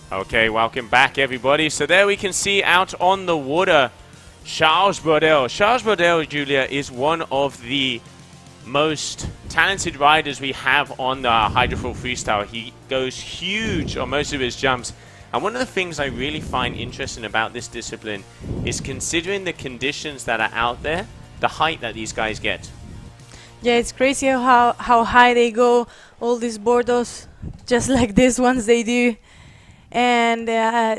Okay, welcome back, everybody. So there we can see out on the water, Charles Brodel. Charles Brodel, Julia, is one of the most talented riders we have on the Hydrofoil Freestyle. He goes huge on most of his jumps. And one of the things I really find interesting about this discipline is considering the conditions that are out there, the height that these guys get. Yeah, it's crazy how high they go, all these bordos, just like these ones they do. And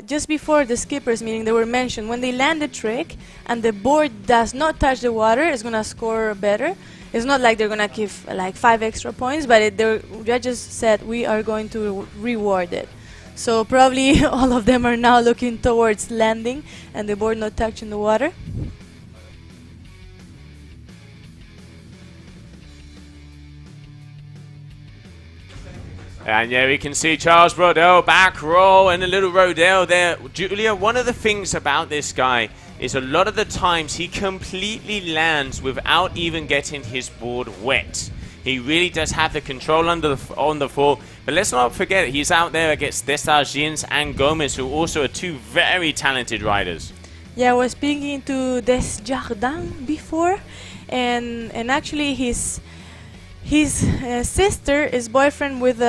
just before the skippers meeting, they were mentioned when they land the trick and the board does not touch the water, it's gonna score better. It's not like they're gonna give like 5 extra points, but the judges said we are going to reward it. So probably all of them are now looking towards landing and the board not touching the water. And yeah, we can see Charles Brodel back roll and a little rodeo there. Julia, one of the things about this guy is a lot of the times he completely lands without even getting his board wet. He really does have the control on the fall. But let's not forget, he's out there against Desjardins and Gomez, who also are two very talented riders. Yeah, I was speaking to Desjardins before, and actually his sister is boyfriend with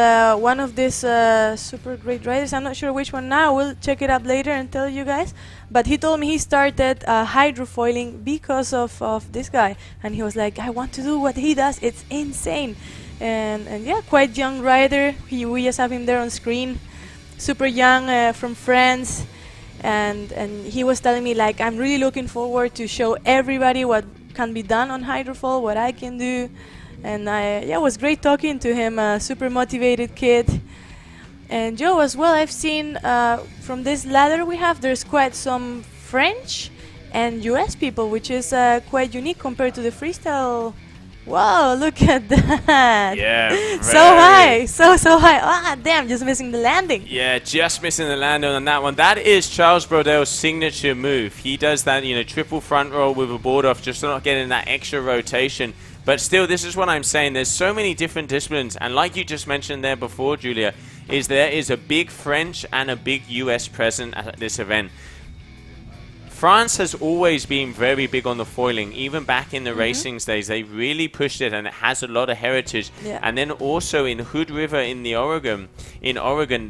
one of these super great riders. I'm not sure which one now. We'll check it up later and tell you guys. But he told me he started hydrofoiling because of this guy. And he was like, I want to do what he does. It's insane. And yeah, quite young rider. We just have him there on screen. Super young, from France. And he was telling me, like, I'm really looking forward to show everybody what can be done on hydrofoil, what I can do. And yeah, it was great talking to him, a super motivated kid. And Joe as well, I've seen from this ladder we have, there's quite some French and US people, which is quite unique compared to the freestyle. Wow, look at that. Yeah, so high, so high. Ah, damn, just missing the landing. Yeah, just missing the landing on that one. That is Charles Brodel's signature move. He does that, you know, triple front roll with a board off, just not getting that extra rotation. But still, this is what I'm saying. There's so many different disciplines. And like you just mentioned there before, Julia, there is a big French and a big US present at this event. France has always been very big on the foiling. Even back in the racing days, they really pushed it, and it has a lot of heritage. Yeah. And then also in Hood River in Oregon,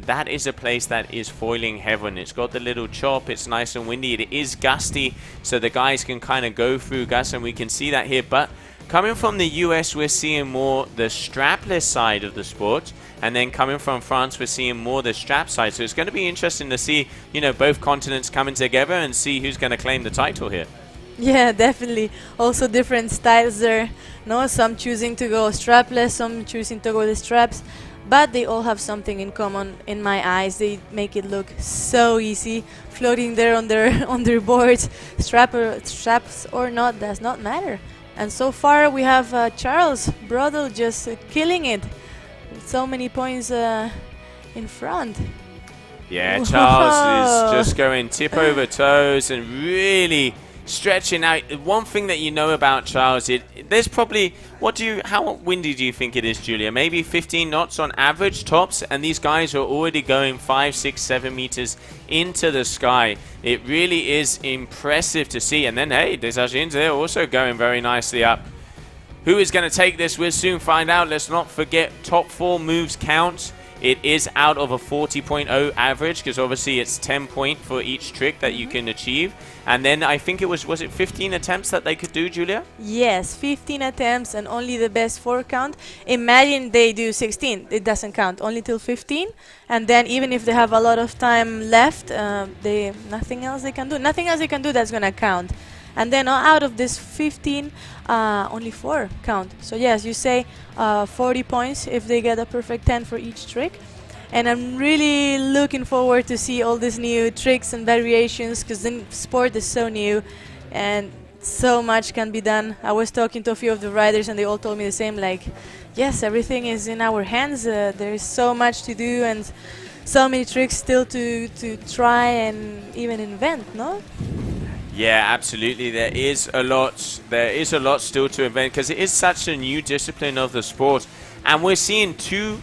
that is a place that is foiling heaven. It's got the little chop. It's nice and windy. It is gusty, so the guys can kind of go through gusts, and we can see that here. But coming from the US, we're seeing more the strapless side of the sport. And then coming from France, we're seeing more the strap side. So it's going to be interesting to see, you know, both continents coming together and see who's going to claim the title here. Yeah, definitely. Also different styles there. No, some choosing to go strapless, some choosing to go with the straps. But they all have something in common in my eyes. They make it look so easy. Floating there on their boards. Straps or not, does not matter. And so far we have Charles Brodel just killing it. So many points in front. Yeah, Charles is just going tip over toes and really stretching out. One thing that you know about Charles, there's probably, how windy do you think it is, Julia? Maybe 15 knots on average tops, and these guys are already going 5, 6, 7 meters into the sky. It really is impressive to see. And then, hey, Desjardins, they're also going very nicely up. Who is going to take this? We'll soon find out. Let's not forget top 4 moves count. It is out of a 40.0 average, because obviously it's 10 points for each trick that you can achieve. And then I think it was it 15 attempts that they could do, Julia? Yes, 15 attempts and only the best 4 count. Imagine they do 16. It doesn't count, only till 15. And then even if they have a lot of time left, nothing else they can do. Nothing else they can do that's going to count. And then out of this 15, only 4 count. So yes, you say 40 points if they get a perfect 10 for each trick. And I'm really looking forward to see all these new tricks and variations, because the sport is so new and so much can be done. I was talking to a few of the riders and they all told me the same, like, yes, everything is in our hands. There's so much to do and so many tricks still to try and even invent, no? Yeah, absolutely. There is a lot still to invent, because it is such a new discipline of the sport. And we're seeing two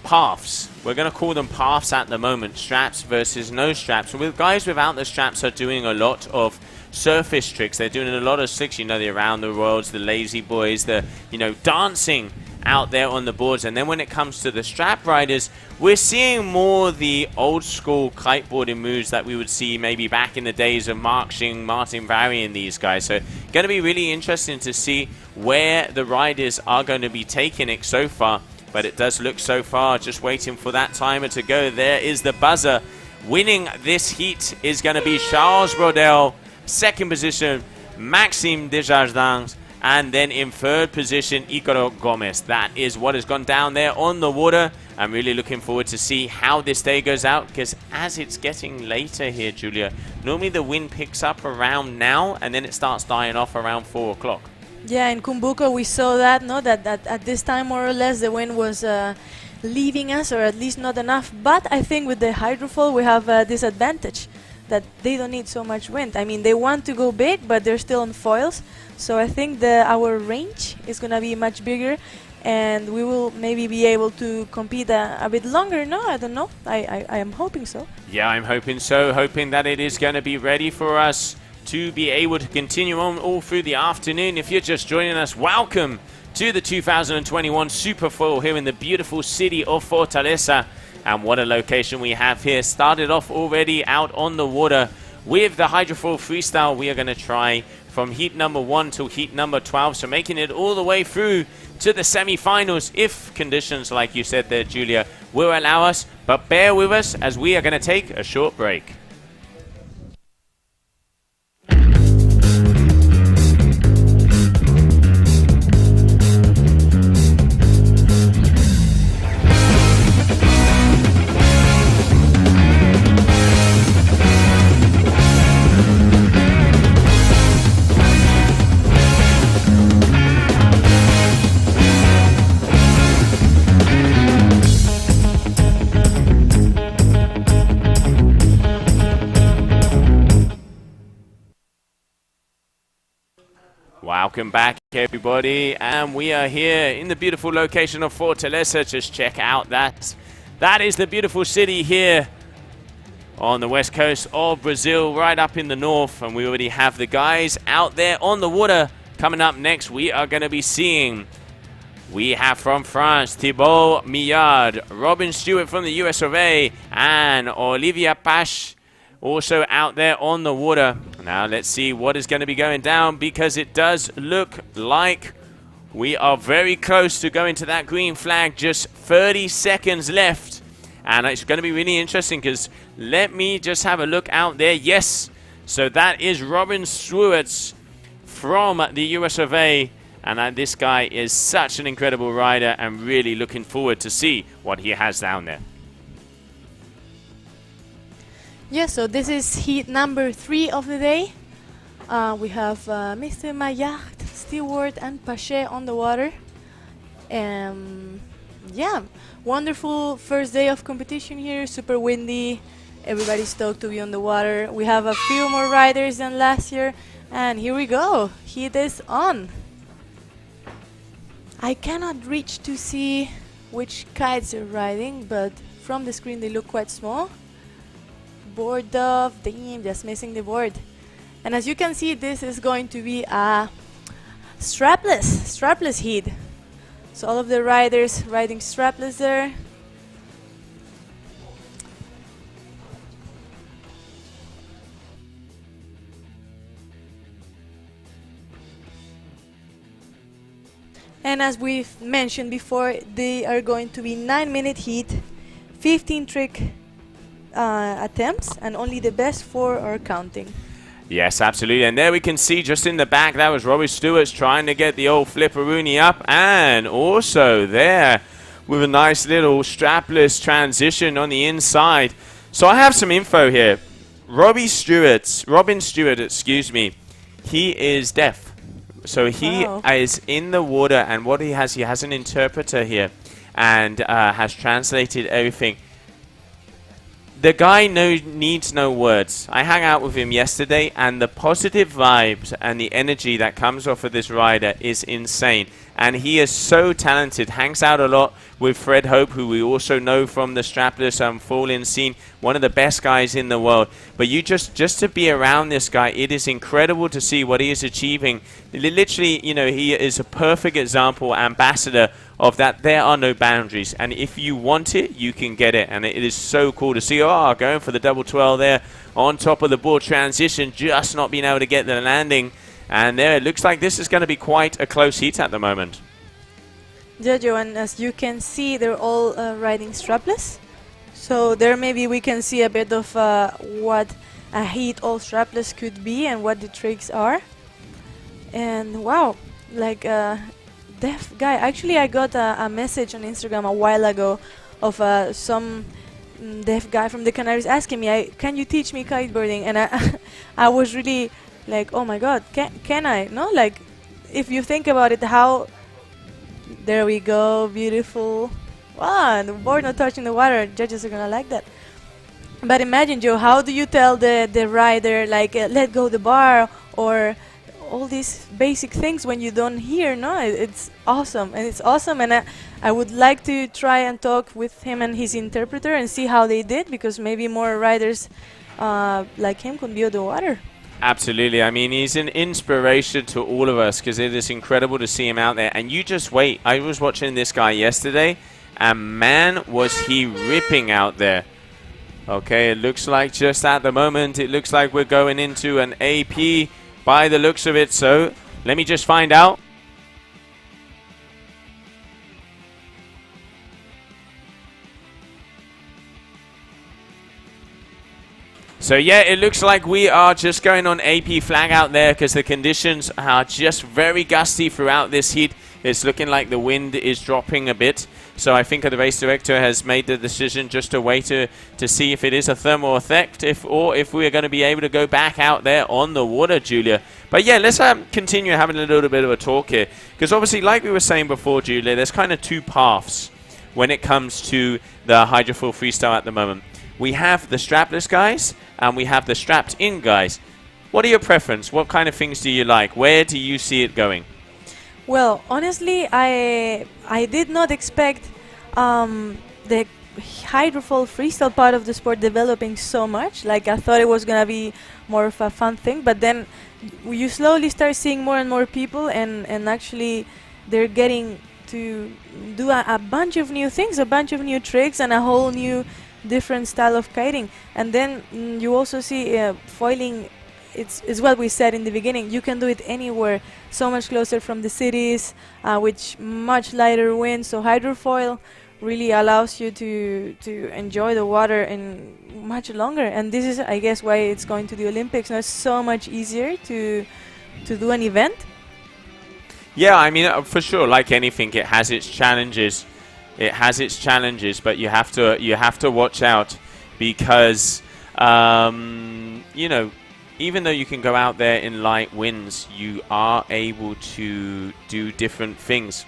paths. We're going to call them paths at the moment. Straps versus no straps. With guys without the straps are doing a lot of surface tricks. They're doing a lot of slicks, you know, the around the worlds, the lazy boys, the, you know, dancing out there on the boards. And then when it comes to the strap riders, we're seeing more the old school kiteboarding moves that we would see maybe back in the days of Martin Vary and these guys. So going to be really interesting to see where the riders are going to be taking it so far. But it does look so far, just waiting for that timer to go. There is the buzzer. Winning this heat is going to be Charles Brodel. Second position, Maxime Desjardins. And then in third position, Icaro Gomez. That is what has gone down there on the water. I'm really looking forward to see how this day goes out, because as it's getting later here, Julia, normally the wind picks up around now and then it starts dying off around 4 o'clock. Yeah, in Kumbuko we saw that, no, that at this time more or less the wind was leaving us, or at least not enough. But I think with the Hydrofoil we have this advantage that they don't need so much wind. I mean, they want to go big, but they're still on foils. So I think our range is gonna be much bigger, and we will maybe be able to compete a bit longer. No, I don't know. I am hoping so. Yeah, I'm hoping so. Hoping that it is going to be ready for us to be able to continue on all through the afternoon. If you're just joining us, welcome to the 2021 Superfoil here in the beautiful city of Fortaleza. And what a location we have here. Started off already out on the water with the Hydrofoil Freestyle. We are going to try from heat number 1 till heat number 12. So making it all the way through to the semi-finals, if conditions, like you said there, Julia, will allow us. But bear with us as we are going to take a short break. Welcome back, everybody, and we are here in the beautiful location of Fortaleza. Just check out that. That is the beautiful city here on the west coast of Brazil, right up in the north, and we already have the guys out there on the water. Coming up next, we are going to be seeing, we have from France, Thibaut Millard, Robin Stewart from the US of A, and Olivia Pache also out there on the water. Now let's see what is going to be going down, because it does look like we are very close to going to that green flag. Just 30 seconds left, and it's going to be really interesting, because let me just have a look out there. Yes, so that is Robin Stewart from the US of A, and this guy is such an incredible rider, and really looking forward to see what he has down there. Yeah, so this is heat number 3 of the day. We have Mr. Maillard, Stewart, and Pache on the water. Yeah, wonderful first day of competition here. Super windy. Everybody's stoked to be on the water. We have a few more riders than last year. And here we go. Heat is on. I cannot reach to see which kites they're riding, but from the screen they look quite small. Board off, damn, just missing the board. And as you can see, this is going to be a strapless heat. So all of the riders riding strapless there. And as we've mentioned before, they are going to be 9-minute heat, 15 trick attempts, and only the best 4 are counting. Yes, absolutely. And there we can see just in the back, that was Robbie Stewart's trying to get the old flipperoonie up, and also there with a nice little strapless transition on the inside. So I have some info here. Robin Stewart, excuse me, he is deaf. So he is in the water, and what he has an interpreter here, and has translated everything. The guy needs no words. I hung out with him yesterday, and the positive vibes and the energy that comes off of this rider is insane. and he is so talented. Hangs out a lot with Fred Hope, who we also know from the strapless fall-in scene, one of the best guys in the world. But you just to be around this guy, it is incredible to see what he is achieving. Literally, you know, he is a perfect example, ambassador of that. There are no boundaries, and if you want it, you can get it, and it is so cool to see. Oh, going for the double twirl there on top of the board transition, just not being able to get the landing. And there, it looks like this is going to be quite a close heat at the moment. Jojo, and as you can see, they're all riding strapless. So there maybe we can see a bit of what a heat all strapless could be and what the tricks are. And wow, like deaf guy. Actually, I got a message on Instagram a while ago of some deaf guy from the Canaries asking me, can you teach me kiteboarding? And I was really like, oh my god, can I? No, like, if you think about it, how, there we go, beautiful. Wow, the board not touching the water, judges are gonna like that. But imagine, Joe, how do you tell the rider, like, let go the bar, or all these basic things when you don't hear? No, it's awesome, and it's awesome, and I would like to try and talk with him and his interpreter and see how they did, because maybe more riders like him could be on the water. Absolutely. I mean, he's an inspiration to all of us, because it is incredible to see him out there. And you just wait. I was watching this guy yesterday, and man, was he ripping out there. Okay, it looks like just at the moment, it looks like we're going into an AP by the looks of it. So let me just find out. So yeah, it looks like we are just going on AP flag out there, because the conditions are just very gusty throughout this heat. It's looking like the wind is dropping a bit. So I think the race director has made the decision just to wait to see if it is a thermal effect, or if we are going to be able to go back out there on the water, Julia. But yeah, let's continue having a little bit of a talk here, because obviously, like we were saying before, Julia, there's kind of two paths when it comes to the Hydrofoil Freestyle at the moment. We have the strapless guys, and we have the strapped in guys. What are your preference? What kind of things do you like? Where do you see it going? Well, honestly, I did not expect the Hydrofoil Freestyle part of the sport developing so much. Like, I thought it was gonna be more of a fun thing, but then you slowly start seeing more and more people, and actually they're getting to do a bunch of new things, a bunch of new tricks, and a whole new different style of kiting. And then you also see foiling. It's what we said in the beginning. You can do it anywhere, so much closer from the cities, with much lighter winds. So hydrofoil really allows you to enjoy the water in much longer. And this is, I guess, why it's going to the Olympics. Now it's so much easier to do an event. Yeah, I mean, for sure. Like anything, it has its challenges. It has its challenges, but you have to watch out, because you know, even though you can go out there in light winds, you are able to do different things.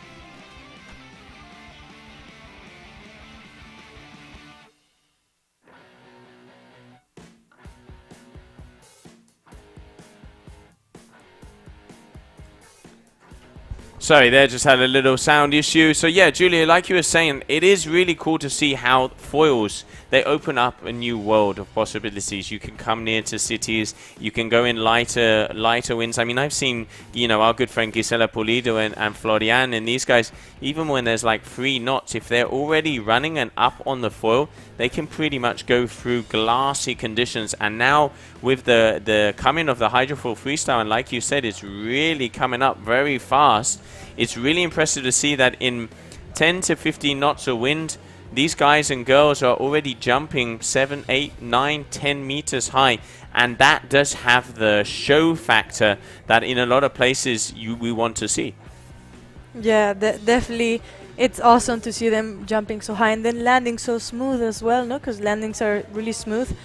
Sorry, there, just had a little sound issue. So yeah, Julia, like you were saying, it is really cool to see how foils, they open up a new world of possibilities. You can come near to cities, you can go in lighter winds. I mean, I've seen, you know, our good friend Gisela Pulido and Florian, and these guys, even when there's like 3 knots, if they're already running and up on the foil, they can pretty much go through glassy conditions. And now with the coming of the Hydrofoil Freestyle, and like you said, it's really coming up very fast. It's really impressive to see that in 10 to 15 knots of wind, these guys and girls are already jumping 7, 8, 9, 10 meters high. And that does have the show factor that in a lot of places we want to see. Yeah, definitely. It's awesome to see them jumping so high and then landing so smooth as well, no? Because landings are really smooth.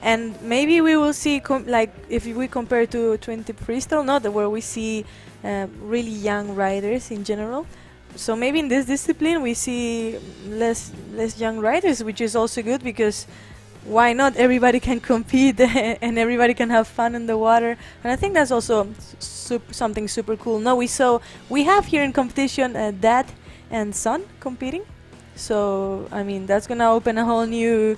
And maybe we will see, like, if we compare to 20 freestyle, not where we see really young riders in general. So maybe in this discipline we see less young riders, which is also good, because why not? Everybody can compete and everybody can have fun in the water. And I think that's also something super cool. No, we have here in competition dad and son competing. So I mean that's gonna open a whole new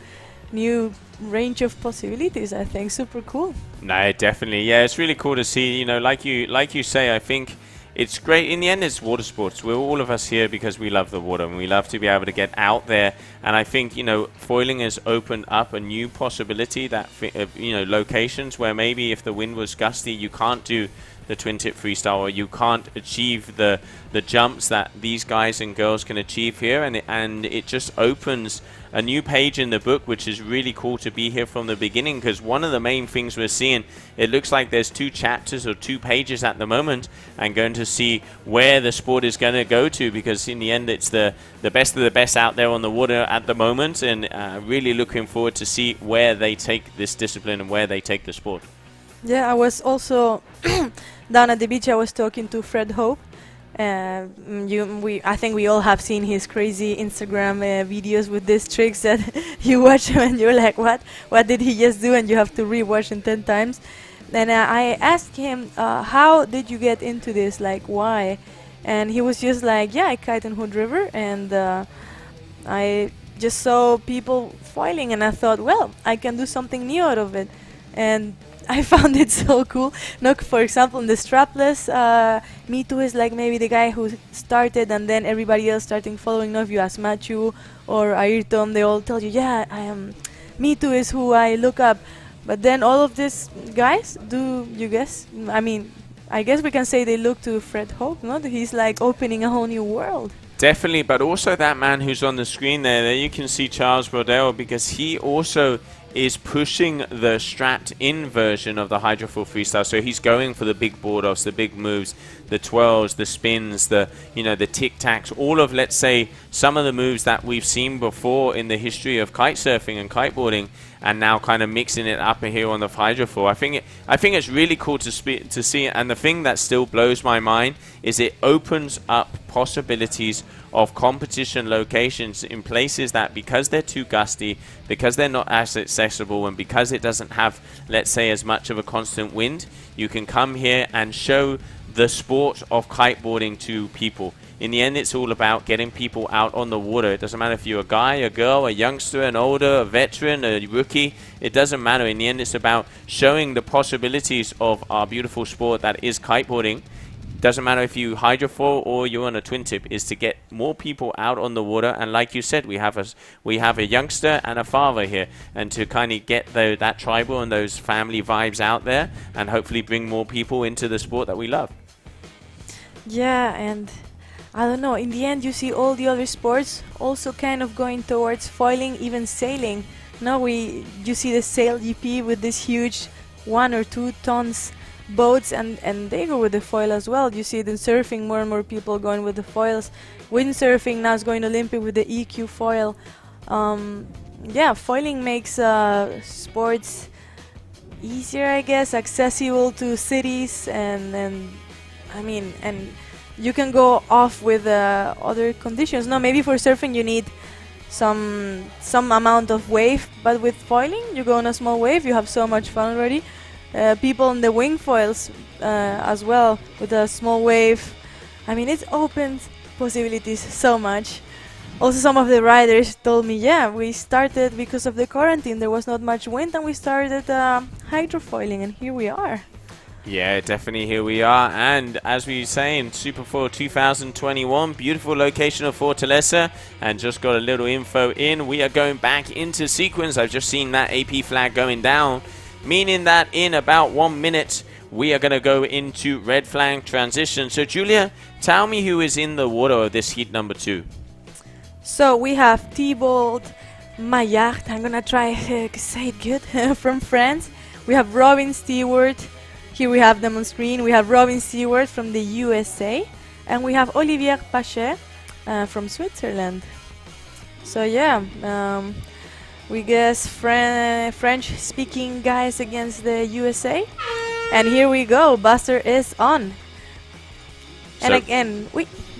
range of possibilities. I think super cool. No, definitely. Yeah, it's really cool to see. You know, like you say, I think it's great. In the end, it's water sports. We're all of us here because we love the water and we love to be able to get out there. And I think, you know, foiling has opened up a new possibility that, you know, locations where maybe if the wind was gusty, you can't do the twin tip freestyle, or you can't achieve the jumps that these guys and girls can achieve here, and it just opens a new page in the book, which is really cool to be here from the beginning, because one of the main things we're seeing, it looks like there's 2 chapters or 2 pages at the moment, and going to see where the sport is going to go to, because in the end it's the best of the best out there on the water at the moment, and really looking forward to see where they take this discipline and where they take the sport. Yeah, I was also down at the beach. I was talking to Fred Hope. I think we all have seen his crazy Instagram videos with these tricks that you watch them and you're like, what did he just do? And you have to rewatch them 10 times. And I asked him, how did you get into this? Like, why? And he was just like, yeah, I kite in Hood River, and I just saw people foiling, and I thought, well, I can do something new out of it. And I found it so cool. Look, for example, in the strapless, Me Too is like maybe the guy who started, and then everybody else starting following. Now, if you ask Matthew or Ayrton, they all tell you, yeah, Me Too is who I look up. But then all of these guys, do you guess? I mean, I guess we can say they look to Fred Hope, no? He's like opening a whole new world. Definitely, but also that man who's on the screen there you can see Charles Brodel, because he also is pushing the strapped-in version of the Hydrofoil freestyle. So he's going for the big board-offs, the big moves, the twirls, the spins, the tic-tacs, all of, let's say, some of the moves that we've seen before in the history of kite surfing and kiteboarding, and now kind of mixing it up here on the Hydrofoil. I think it's really cool to see it. And the thing that still blows my mind is it opens up possibilities of competition locations in places that, because they're too gusty, because they're not as accessible, and because it doesn't have, let's say, as much of a constant wind, you can come here and show the sport of kiteboarding to people. In the end, it's all about getting people out on the water. It doesn't matter if you're a guy, a girl, a youngster, an older, a veteran, a rookie. It doesn't matter. In the end, it's about showing the possibilities of our beautiful sport that is kiteboarding. Doesn't matter if you hydrofoil or you're on a twin tip, is to get more people out on the water. And like you said, we have a youngster and a father here, and to kind of get that tribal and those family vibes out there, and hopefully bring more people into the sport that we love. Yeah, and I don't know, in the end you see all the other sports also kind of going towards foiling, even sailing. Now you see the sail GP with this huge 1 or 2 tons boats, and they go with the foil as well. You see it in surfing, more and more people going with the foils. Windsurfing now is going Olympic with the EQ foil. Yeah, foiling makes sports easier, I guess, accessible to cities, and I mean, and you can go off with other conditions. No, maybe for surfing you need some amount of wave, but with foiling you go on a small wave, you have so much fun already. People in the wing foils as well with a small wave. I mean, it opens possibilities so much. Also, some of the riders told me, yeah, we started because of the quarantine, there was not much wind, and we started hydrofoiling, and here we are. Yeah, definitely here we are. And as we say, in Superfoil 2021, beautiful location of Fortaleza, and just got a little info in. We are going back into sequence. I've just seen that AP flag going down, meaning that in about 1 minute we are going to go into red flag transition. So Julia, tell me who is in the water of this heat number 2. So we have Thibault Maillard, I'm going to try to say it good, from France. We have Robin Stewart. Here we have them on screen. We have Robin Stewart from the USA, and we have Olivier Pachet from Switzerland. So yeah, we guess French-speaking guys against the USA. And here we go, Buster is on. And again,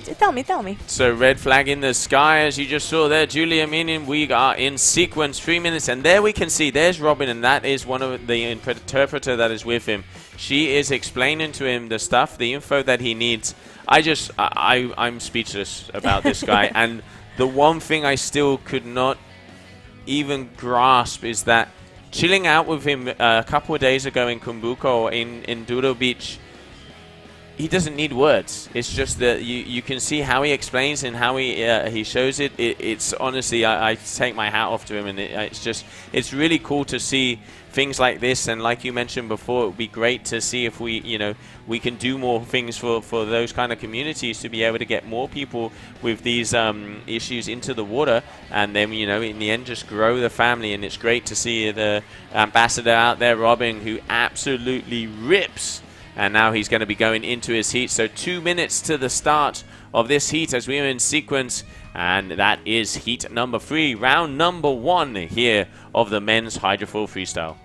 Tell me. So red flag in the sky, as you just saw there, Julia, meaning we are in sequence, 3 minutes, and there we can see, there's Robin, and that is one of the interpreter that is with him. She is explaining to him the stuff, the info that he needs. I'm speechless about this guy, and the one thing I still could not even grasp is that chilling out with him a couple of days ago in Kumbuko, in Doodle Beach, he doesn't need words. It's just that you can see how he explains and how he shows it. It's honestly, I take my hat off to him, and it's really cool to see things like this. And like you mentioned before, it would be great to see if we can do more things for those kind of communities, to be able to get more people with these issues into the water, and then in the end just grow the family. And it's great to see the ambassador out there, Robin, who absolutely rips. And now he's going to be going into his heat. So 2 minutes to the start of this heat as we are in sequence. And that is heat number 3, round number 1 here of the men's Hydrofoil Freestyle.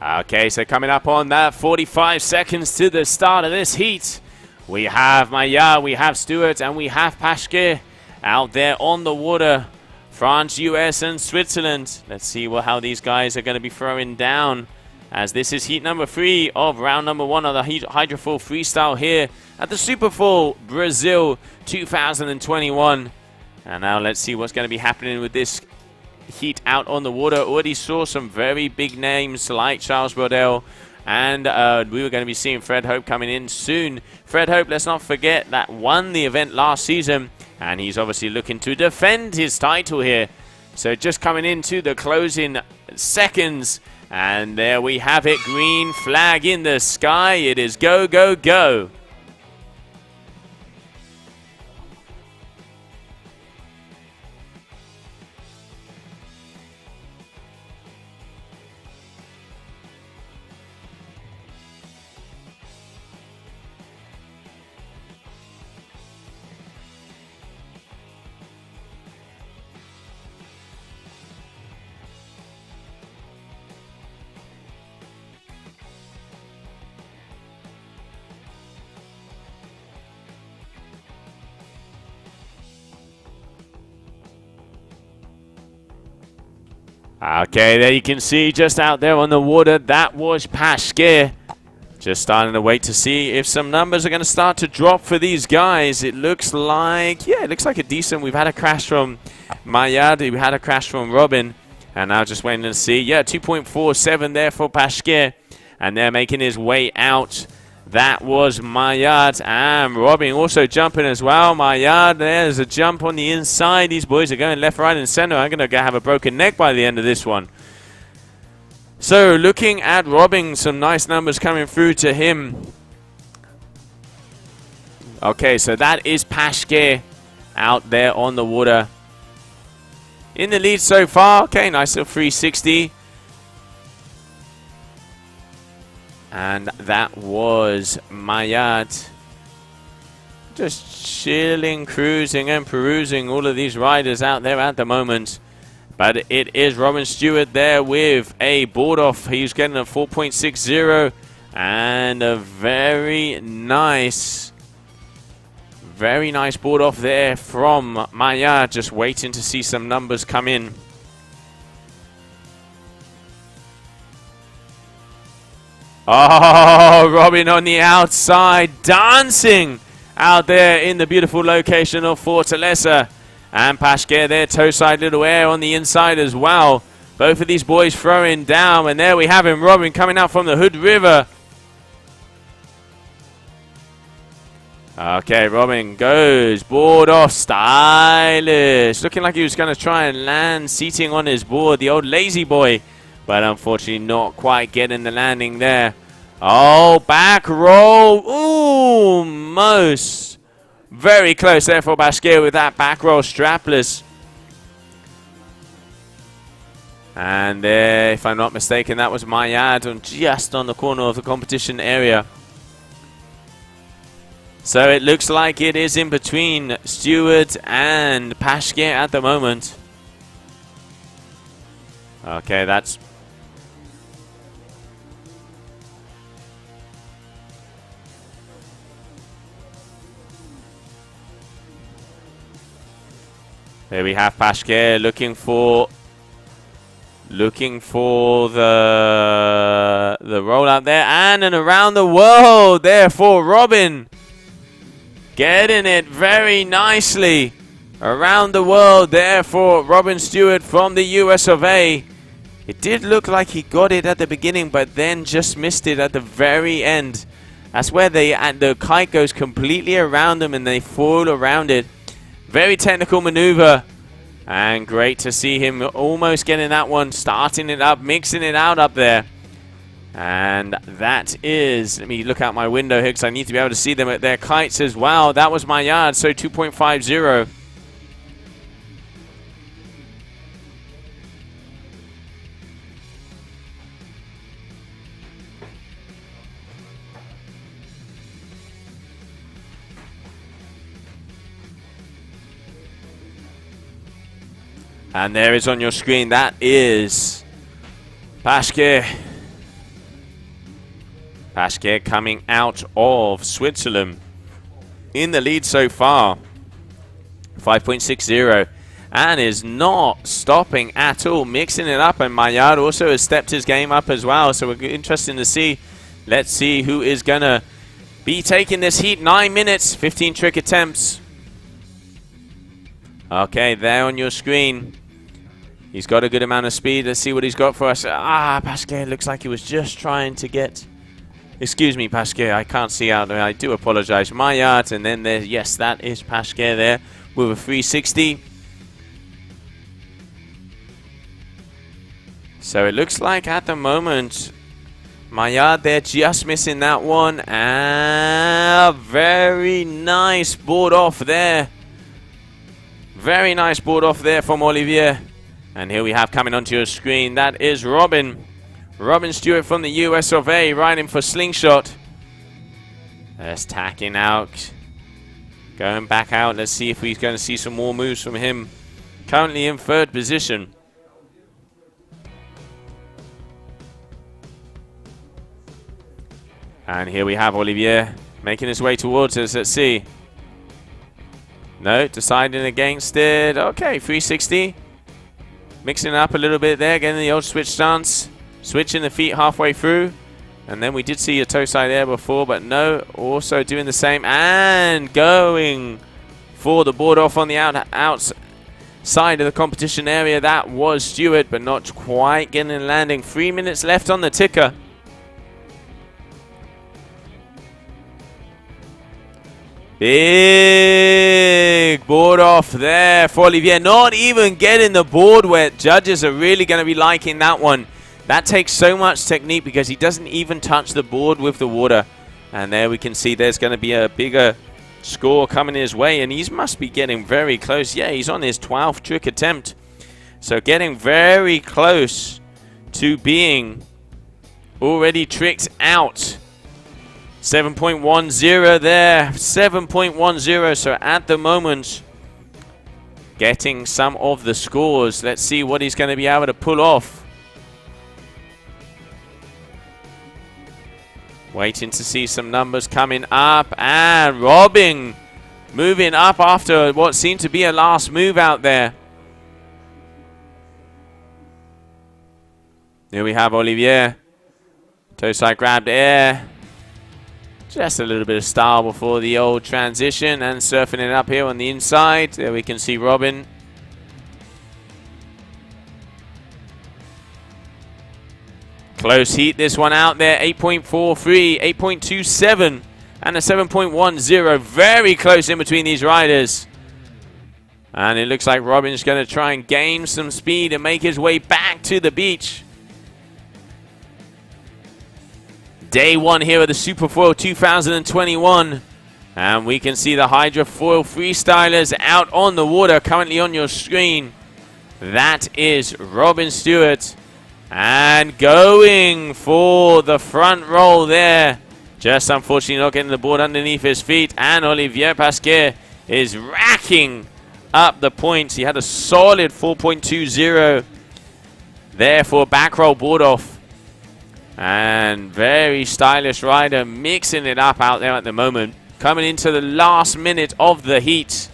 Okay, so coming up on that, 45 seconds to the start of this heat. We have Maya, we have Stewart, and we have Pashke out there on the water. France, US, and Switzerland. Let's see how these guys are going to be throwing down, as this is heat number 3 of round number 1 of the Hydrofoil Freestyle here at the Superfoil Brazil 2021. And now let's see what's going to be happening with this heat out on the water. Already saw some very big names like Charles Brodel, and we were going to be seeing Fred Hope coming in soon. Fred Hope, let's not forget, that won the event last season, and he's obviously looking to defend his title here. So just coming into the closing seconds, and there we have it, green flag in the sky. It is go, go, go. Okay, there you can see just out there on the water, that was Pashke. Just starting to wait to see if some numbers are going to start to drop for these guys. It looks like, yeah, it looks like a decent. We've had a crash from Mayad, we had a crash from Robin, and now just waiting to see. Yeah, 2.47 there for Pashke, and they're making his way out. That was Mayad, and Robin also jumping as well. Mayad, there's a jump on the inside. These boys are going left, right, and center. I'm going to have a broken neck by the end of this one. So, looking at Robin, some nice numbers coming through to him. Okay, so that is Pashke out there on the water. In the lead so far. Okay, nice little 360. And that was Mayad. Just chilling, cruising, and perusing all of these riders out there at the moment. But it is Robin Stewart there with a board off. He's getting a 4.60 and a very nice board off there from Mayad. Just waiting to see some numbers come in. Oh, Robin on the outside, dancing out there in the beautiful location of Fortaleza. And Pashke there, toe side little air on the inside as well. Both of these boys throwing down, and there we have him, Robin coming out from the Hood River. Okay, Robin goes, board off, stylish. Looking like he was going to try and land seating on his board, the old lazy boy. But unfortunately not quite getting the landing there. Oh, back roll, almost. Very close there for Pashke with that back roll strapless. And there, if I'm not mistaken, that was Mayad just on the corner of the competition area. So it looks like it is in between Stewart and Pashke at the moment. Okay, that's... There we have Pashke looking for the rollout there, and an around the world there for Robin. Getting it very nicely around the world there for Robin Stewart from the US of A. It did look like he got it at the beginning, but then just missed it at the very end. That's where the kite goes completely around them and they foil around it. Very technical maneuver. And great to see him almost getting that one, starting it up, mixing it out up there. And that is, let me look out my window here because I need to be able to see them at their kites as well. That was my yard, so 2.50. And there is on your screen, that is Pashke. Pashke coming out of Switzerland in the lead so far. 5.60. And is not stopping at all, mixing it up. And Maillard also has stepped his game up as well. So we're interested to see. Let's see who is going to be taking this heat. 9 minutes, 15 trick attempts. Okay, there on your screen. He's got a good amount of speed. Let's see what he's got for us. Pashke looks like he was just trying to get... Excuse me, Pashke. I can't see out there. I do apologize. Maillard, and then there... Yes, that is Pashke there with a 360. So it looks like at the moment, Maillard there just missing that one. Very nice board off there. Very nice board off there from Olivier. And here we have coming onto your screen, that is Robin. Robin Stewart from the US of A, riding for Slingshot. That's tacking out. Going back out. Let's see if we're going to see some more moves from him. Currently in third position. And here we have Olivier making his way towards us. Let's see. No, deciding against it. Okay, 360. Mixing it up a little bit there, getting the old switch stance. Switching the feet halfway through. And then we did see a toe side there before, but no, also doing the same. And going for the board off on the outside of the competition area. That was Stewart, but not quite getting a landing. 3 minutes left on the ticker. Big board off there for Olivier. Not even getting the board wet. Judges are really going to be liking that one. That takes so much technique because he doesn't even touch the board with the water. And there we can see there's going to be a bigger score coming his way. And he must be getting very close. Yeah, he's on his 12th trick attempt. So getting very close to being already tricked out. 7.10 there, 7.10. So at the moment, getting some of the scores. Let's see what he's going to be able to pull off. Waiting to see some numbers coming up. And Robin moving up after what seemed to be a last move out there. Here we have Olivier Tosai grabbed air. Just a little bit of style before the old transition and surfing it up here on the inside. There we can see Robin. Close heat, this one out there. 8.43, 8.27, and a 7.10. Very close in between these riders. And it looks like Robin's going to try and gain some speed and make his way back to the beach. Day one here of the Superfoil 2021. And we can see the Hydrofoil freestylers out on the water currently on your screen. That is Robin Stewart. And going for the front roll there. Just unfortunately not getting the board underneath his feet. And Olivier Pasquier is racking up the points. He had a solid 4.20 there for back roll board off. And very stylish rider mixing it up out there at the moment. Coming into the last minute of the heat.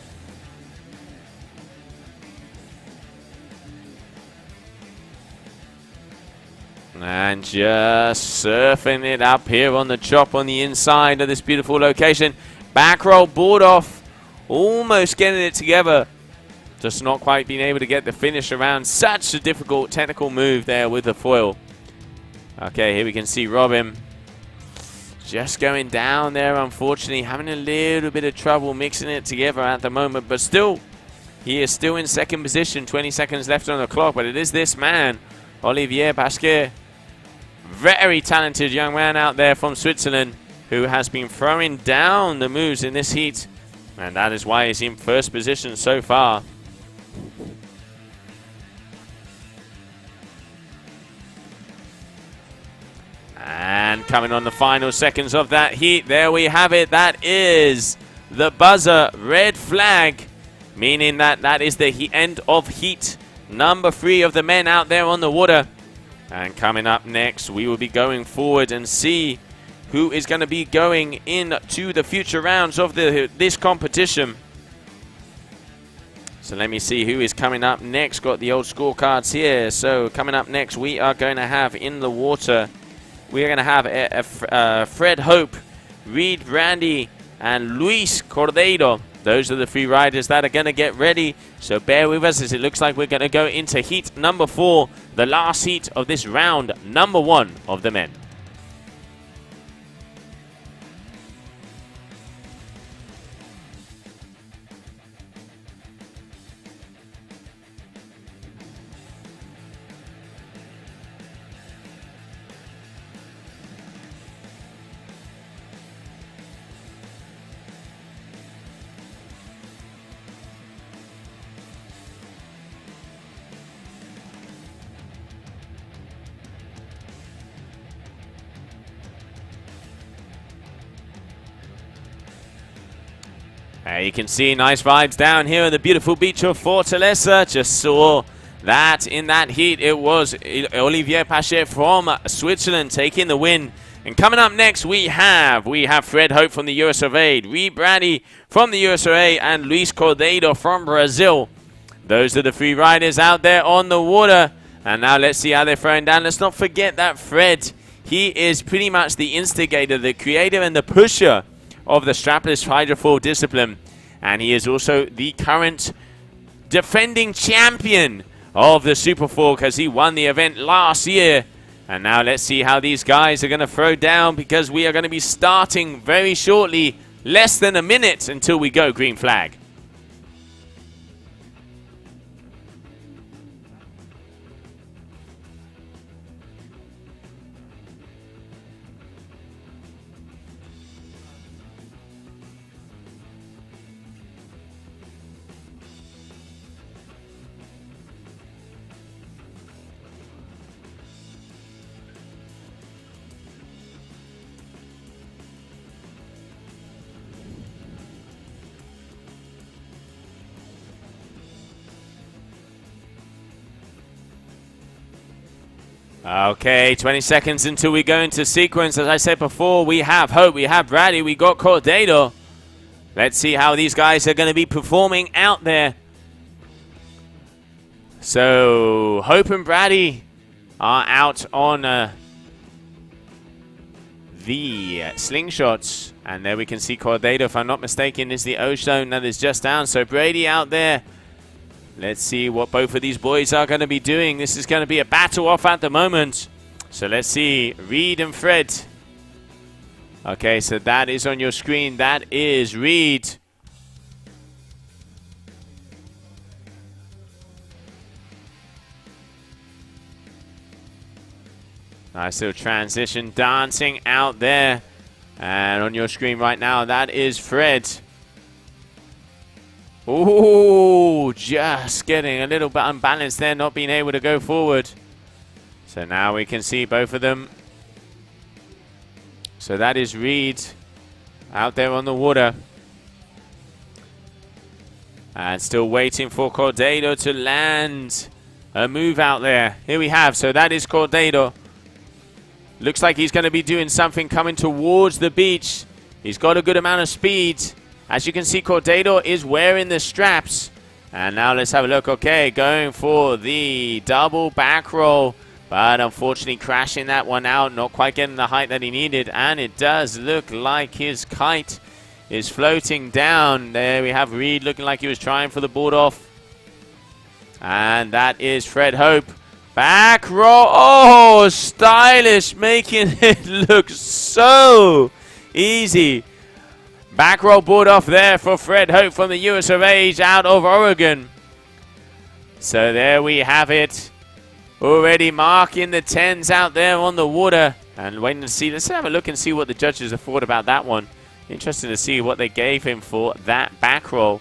And just surfing it up here on the chop on the inside of this beautiful location. Back roll board off. Almost getting it together. Just not quite being able to get the finish around. Such a difficult technical move there with the foil. Okay, here we can see Robin just going down there, unfortunately. Having a little bit of trouble mixing it together at the moment. But still, he is still in second position. 20 seconds left on the clock. But it is this man, Olivier Pasquier. Very talented young man out there from Switzerland who has been throwing down the moves in this heat. And that is why he's in first position so far. And coming on the final seconds of that heat, there we have it. That is the buzzer red flag, meaning that that is the end of heat number 3 of the men out there on the water. And coming up next, we will be going forward and see who is going to be going into the future rounds of this competition. So let me see who is coming up next. Got the old scorecards here. So coming up next, we are going to have in the water, we are going to have Fred Hope, Reed Brandy, and Luis Cordeiro. Those are the 3 riders that are going to get ready. So bear with us as it looks like we're going to go into heat number 4, the last heat of this round number 1 of the men. You can see nice vibes down here on the beautiful beach of Fortaleza. Just saw that in that heat. It was Olivier Pasquier from Switzerland taking the win. And coming up next, we have Fred Hope from the US of A, Reed Brady from the US of A, and Luis Cordeiro from Brazil. Those are the 3 riders out there on the water. And now let's see how they're throwing down. Let's not forget that Fred, he is pretty much the instigator, the creator, and the pusher of the strapless hydrofoil discipline. And he is also the current defending champion of the Superfoil because he won the event last year. And now let's see how these guys are going to throw down, because we are going to be starting very shortly, less than a minute until we go green flag. Okay, 20 seconds until we go into sequence. As I said before, we have Hope, we have Brady, we got Cordeiro. Let's see how these guys are going to be performing out there. So, Hope and Brady are out on the slingshots. And there we can see Cordado, if I'm not mistaken, is the O-Stone that is just down. So Brady out there. Let's see what both of these boys are going to be doing. This is going to be a battle off at the moment. So let's see, Reed and Fred. Okay, so that is on your screen. That is Reed. Nice little transition, dancing out there. And on your screen right now, that is Fred. Ooh, just getting a little bit unbalanced there, not being able to go forward. So now we can see both of them. So that is Reed out there on the water. And still waiting for Cordado to land a move out there. Here we have, so that is Cordado. Looks like he's going to be doing something coming towards the beach. He's got a good amount of speed. As you can see, Cordado is wearing the straps. And now let's have a look. Okay, going for the double back roll. But unfortunately crashing that one out. Not quite getting the height that he needed. And it does look like his kite is floating down. There we have Reed looking like he was trying for the board off. And that is Fred Hope. Back roll. Oh, stylish, making it look so easy. Back roll board off there for Fred Hope from the US of A out of Oregon. So there we have it. Already marking the 10s out there on the water. And waiting to see. Let's have a look and see what the judges have thought about that one. Interesting to see what they gave him for that back roll.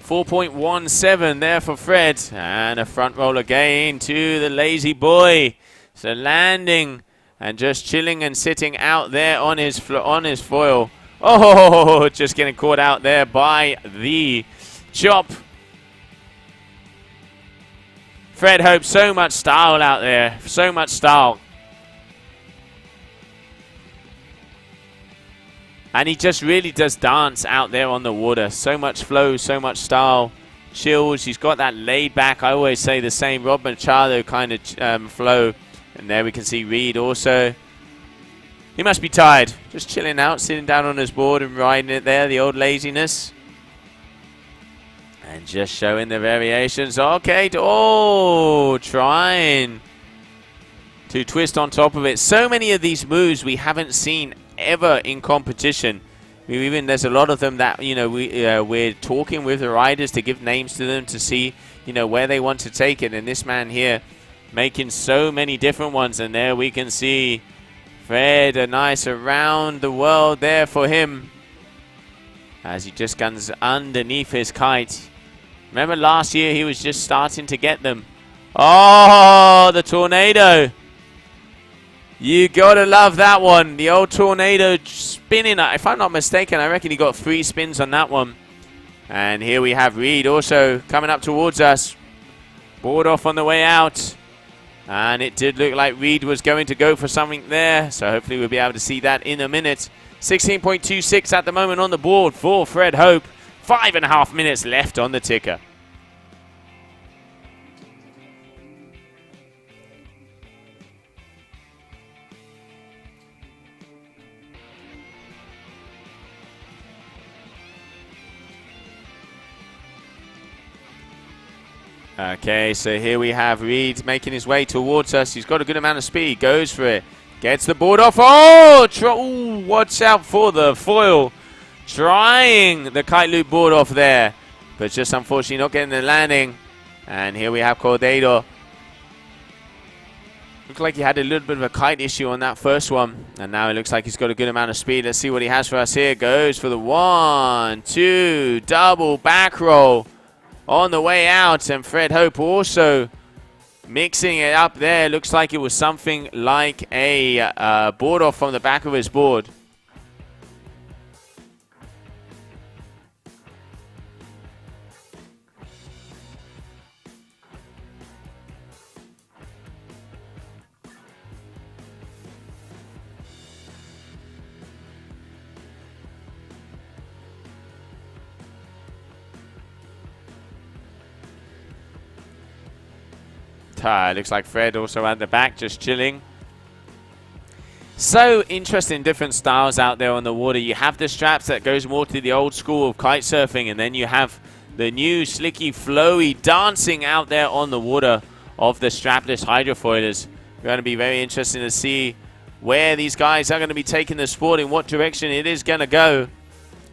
4.17 there for Fred. And a front roll again to the lazy boy. So landing and just chilling and sitting out there on his foil. Oh, just getting caught out there by the chop. Fred Hope, so much style out there. So much style. And he just really does dance out there on the water. So much flow, so much style. Chills. He's got that laid back, I always say the same, Rob Machado kind of flow. And there we can see Reed also. He must be tired. Just chilling out, sitting down on his board and riding it there. The old laziness. And just showing the variations. Okay. Oh, trying to twist on top of it. So many of these moves we haven't seen ever in competition. Even there's a lot of them that, you know, we're talking with the riders to give names to them to see, you know, where they want to take it. And this man here making so many different ones. And there we can see Fred, a nice around the world there for him as he just guns underneath his kite. Remember last year he was just starting to get them. Oh, the tornado. You gotta love that one. The old tornado spinning. If I'm not mistaken, I reckon he got 3 spins on that one. And here we have Reed also coming up towards us. Board off on the way out. And it did look like Reed was going to go for something there. So hopefully we'll be able to see that in a minute. 16.26 at the moment on the board for Fred Hope. 5.5 minutes left on the ticker. Okay, so here we have Reed making his way towards us. He's got a good amount of speed. Goes for it. Gets the board off. Oh! Ooh, watch out for the foil. Trying the kite loop board off there. But just unfortunately not getting the landing. And here we have Cordado. Looks like he had a little bit of a kite issue on that first one. And now it looks like he's got a good amount of speed. Let's see what he has for us here. Goes for the 1, 2, double back roll. On the way out, and Fred Hope also mixing it up there. Looks like it was something like a board off from the back of his board. Looks like Fred also at the back, just chilling. So interesting, different styles out there on the water. You have the straps that goes more to the old school of kite surfing, and then you have the new slicky, flowy dancing out there on the water of the strapless hydrofoilers. Going to be very interesting to see where these guys are going to be taking the sport, in what direction it is going to go.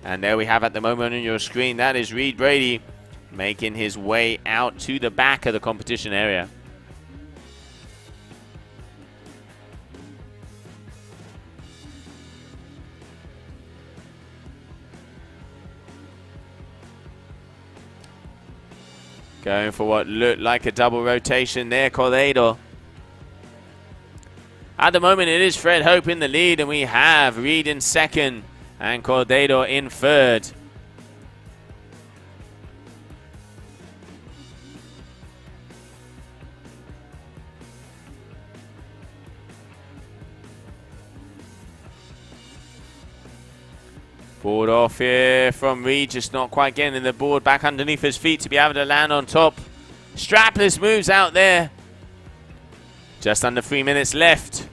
And there we have at the moment on your screen, that is Reed Brady making his way out to the back of the competition area. Going for what looked like a double rotation there, Cordeiro. At the moment, it is Fred Hope in the lead, and we have Reed in second and Cordeiro in third. Board off here from Reed, just not quite getting the board back underneath his feet to be able to land on top. Strapless moves out there. Just under 3 minutes left.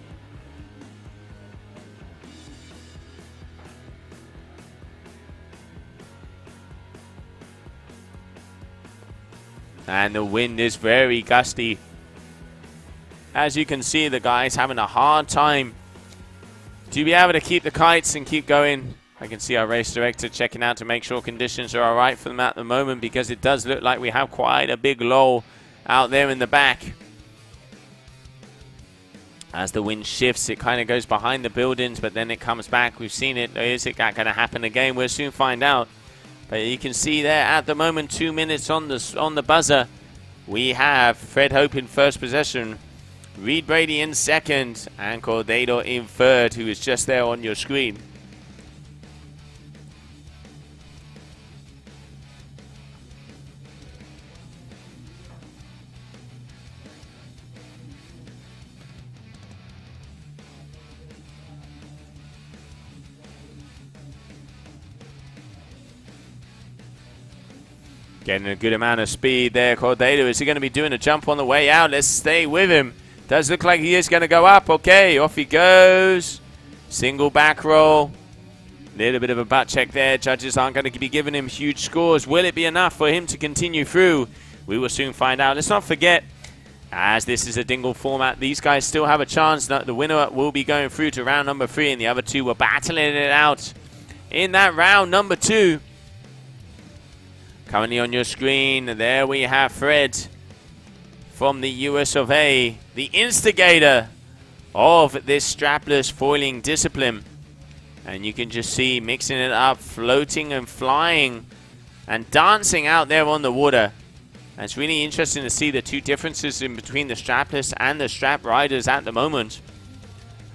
And the wind is very gusty. As you can see, the guy's having a hard time to be able to keep the kites and keep going. I can see our race director checking out to make sure conditions are all right for them at the moment, because it does look like we have quite a big lull out there in the back. As the wind shifts, it kind of goes behind the buildings, but then it comes back. We've seen it. Is it going to happen again? We'll soon find out. But you can see there at the moment, 2 minutes on the buzzer. We have Fred Hope in first possession, Reed Brady in second, and Cordeiro in third, who is just there on your screen. Getting a good amount of speed there, Cordeiro. Is he going to be doing a jump on the way out? Let's stay with him. Does look like he is going to go up. Okay, off he goes. Single back roll. Little bit of a butt check there. Judges aren't going to be giving him huge scores. Will it be enough for him to continue through? We will soon find out. Let's not forget, as this is a dingle format, these guys still have a chance. The winner will be going through to round number 3, and the other two were battling it out in that round number 2. Currently on your screen, there we have Fred from the US of A, the instigator of this strapless foiling discipline. And you can just see mixing it up, floating and flying and dancing out there on the water. And it's really interesting to see the two differences in between the strapless and the strap riders at the moment.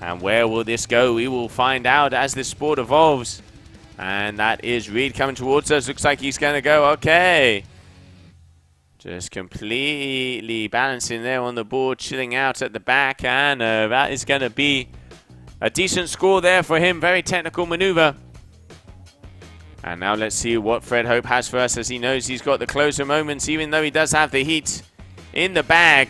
And where will this go? We will find out as this sport evolves. And that is Reed coming towards us. Looks like he's going to go. Okay. Just completely balancing there on the board, chilling out at the back. And that is going to be a decent score there for him. Very technical maneuver. And now let's see what Fred Hope has for us, as he knows he's got the closer moments, even though he does have the heat in the bag.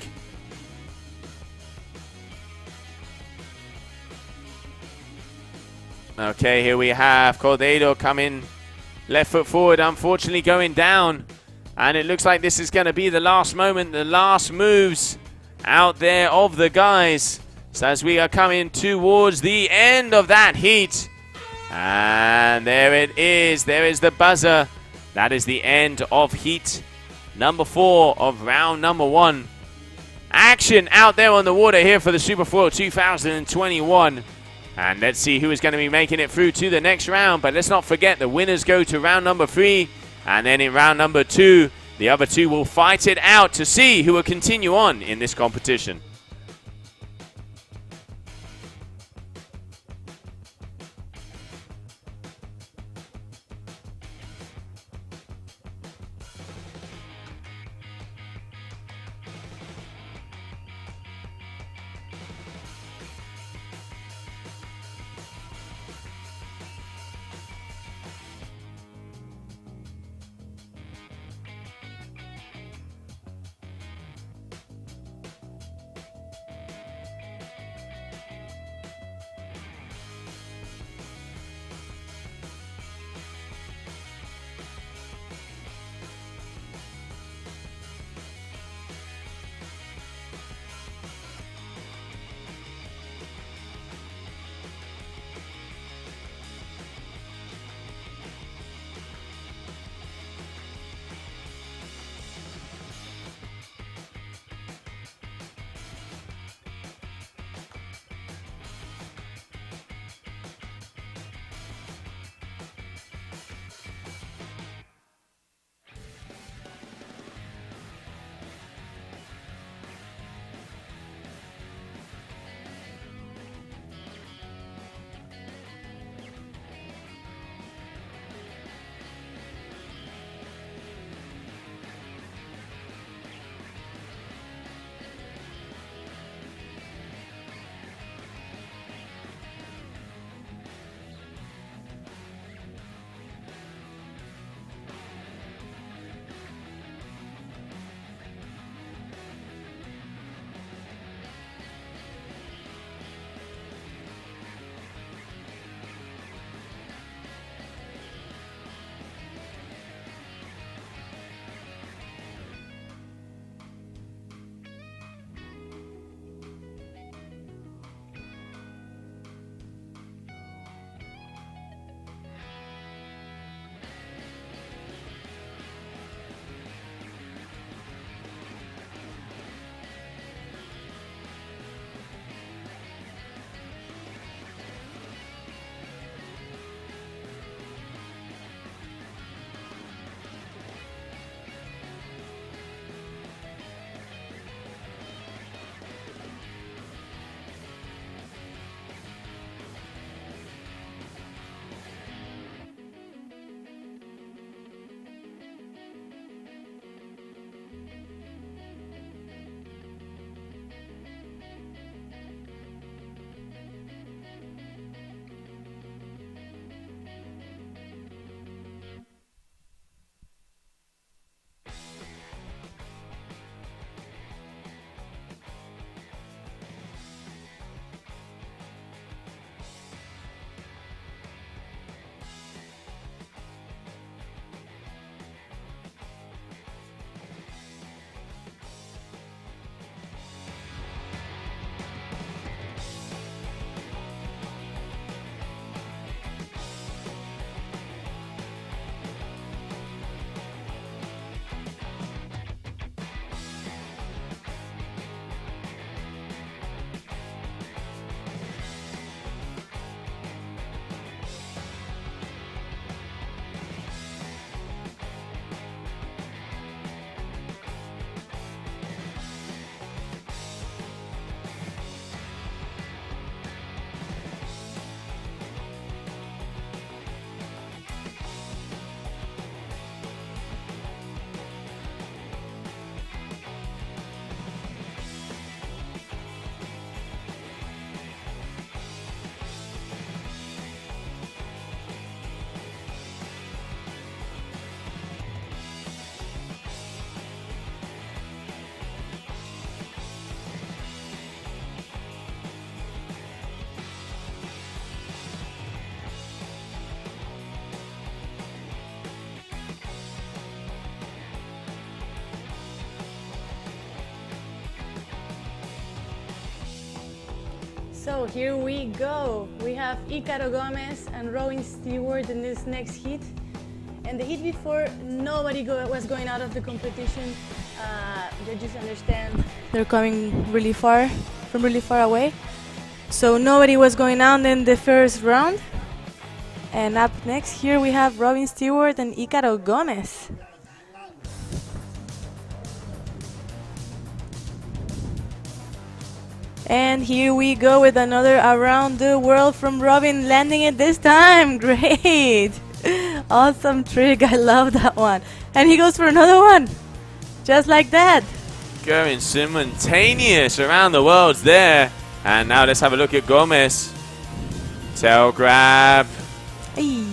Okay, here we have Cordeiro coming left foot forward, unfortunately going down. And it looks like this is going to be the last moment, the last moves out there of the guys. So as we are coming towards the end of that heat. And there it is. There is the buzzer. That is the end of heat number 4 of round number 1. Action out there on the water here for the Superfoil 2021. And let's see who is going to be making it through to the next round. But let's not forget, the winners go to round number 3. And then in round number 2, the other two will fight it out to see who will continue on in this competition. So here we go. We have Ícaro Gomez and Robin Stewart in this next heat. And the heat before, nobody was going out of the competition. Judges understand they're coming really far, from really far away. So nobody was going out in the first round. And up next here we have Robin Stewart and Ícaro Gomez. And here we go with another around the world from Robin, landing it this time. Great. Awesome trick. I love that one. And he goes for another one. Just like that. Going simultaneous around the world there. And now let's have a look at Gomez. Tail grab. Ay.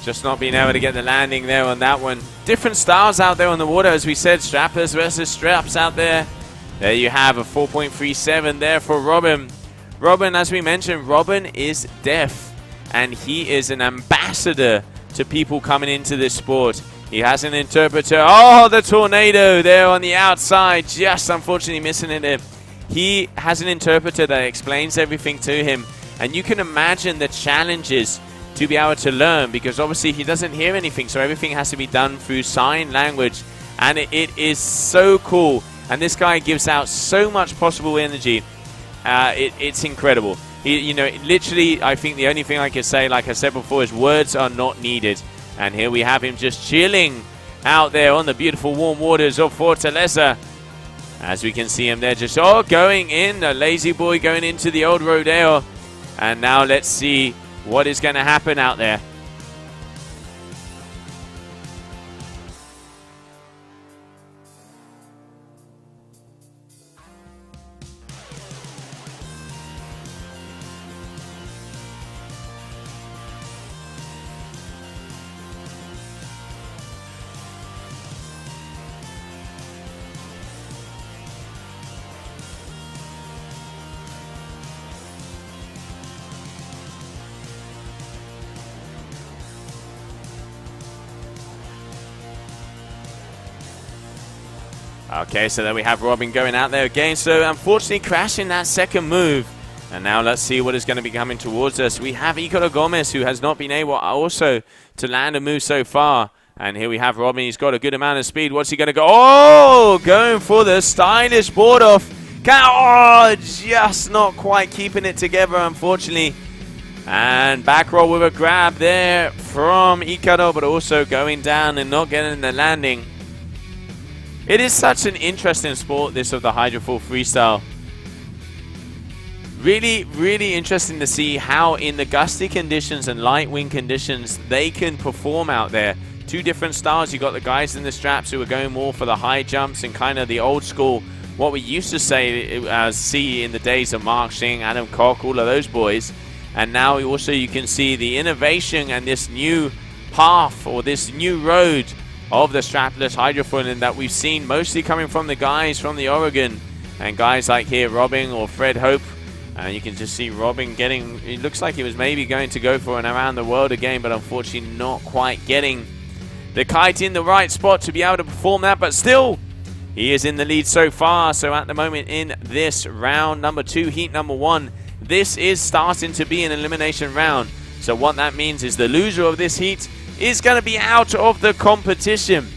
Just not being able to get the landing there on that one. Different styles out there on the water, as we said. Strappers versus straps out there. There you have a 4.37 there for Robin. Robin, as we mentioned, Robin is deaf. And he is an ambassador to people coming into this sport. He has an interpreter. Oh, the tornado there on the outside. Just unfortunately missing it. He has an interpreter that explains everything to him. And you can imagine the challenges to be able to learn, because obviously he doesn't hear anything. So everything has to be done through sign language. And it is so cool. And this guy gives out so much possible energy. It's incredible. Literally, I think the only thing I could say, like I said before, is words are not needed. And here we have him just chilling out there on the beautiful warm waters of Fortaleza. As we can see him there just going in, a lazy boy going into the old rodeo. And now let's see what is going to happen out there. Okay, so there we have Robin going out there again. So unfortunately crashing that second move. And now let's see what is going to be coming towards us. We have Ícaro Gomez, who has not been able also to land a move so far. And here we have Robin. He's got a good amount of speed. What's he going to go? Oh, going for the stylish board off. Oh, just not quite keeping it together, unfortunately. And back roll with a grab there from Ícaro, but also going down and not getting the landing. It is such an interesting sport, this of the Hydrofoil Freestyle. Really, really interesting to see how in the gusty conditions and light wind conditions they can perform out there. Two different styles. You got the guys in the straps who are going more for the high jumps and kind of the old school, what we used to see in the days of Mark Shing, Adam Koch, all of those boys. And now also you can see the innovation and this new path or this new road of the strapless hydrofoiling that we've seen mostly coming from the guys from the Oregon, and guys like here Robin or Fred Hope. And you can just see Robin getting, it looks like he was maybe going to go for an around the world again, but unfortunately not quite getting the kite in the right spot to be able to perform that. But still, he is in the lead so far. So at the moment in this round number 2, heat number 1, this is starting to be an elimination round. So what that means is the loser of this heat is going to be out of the competition.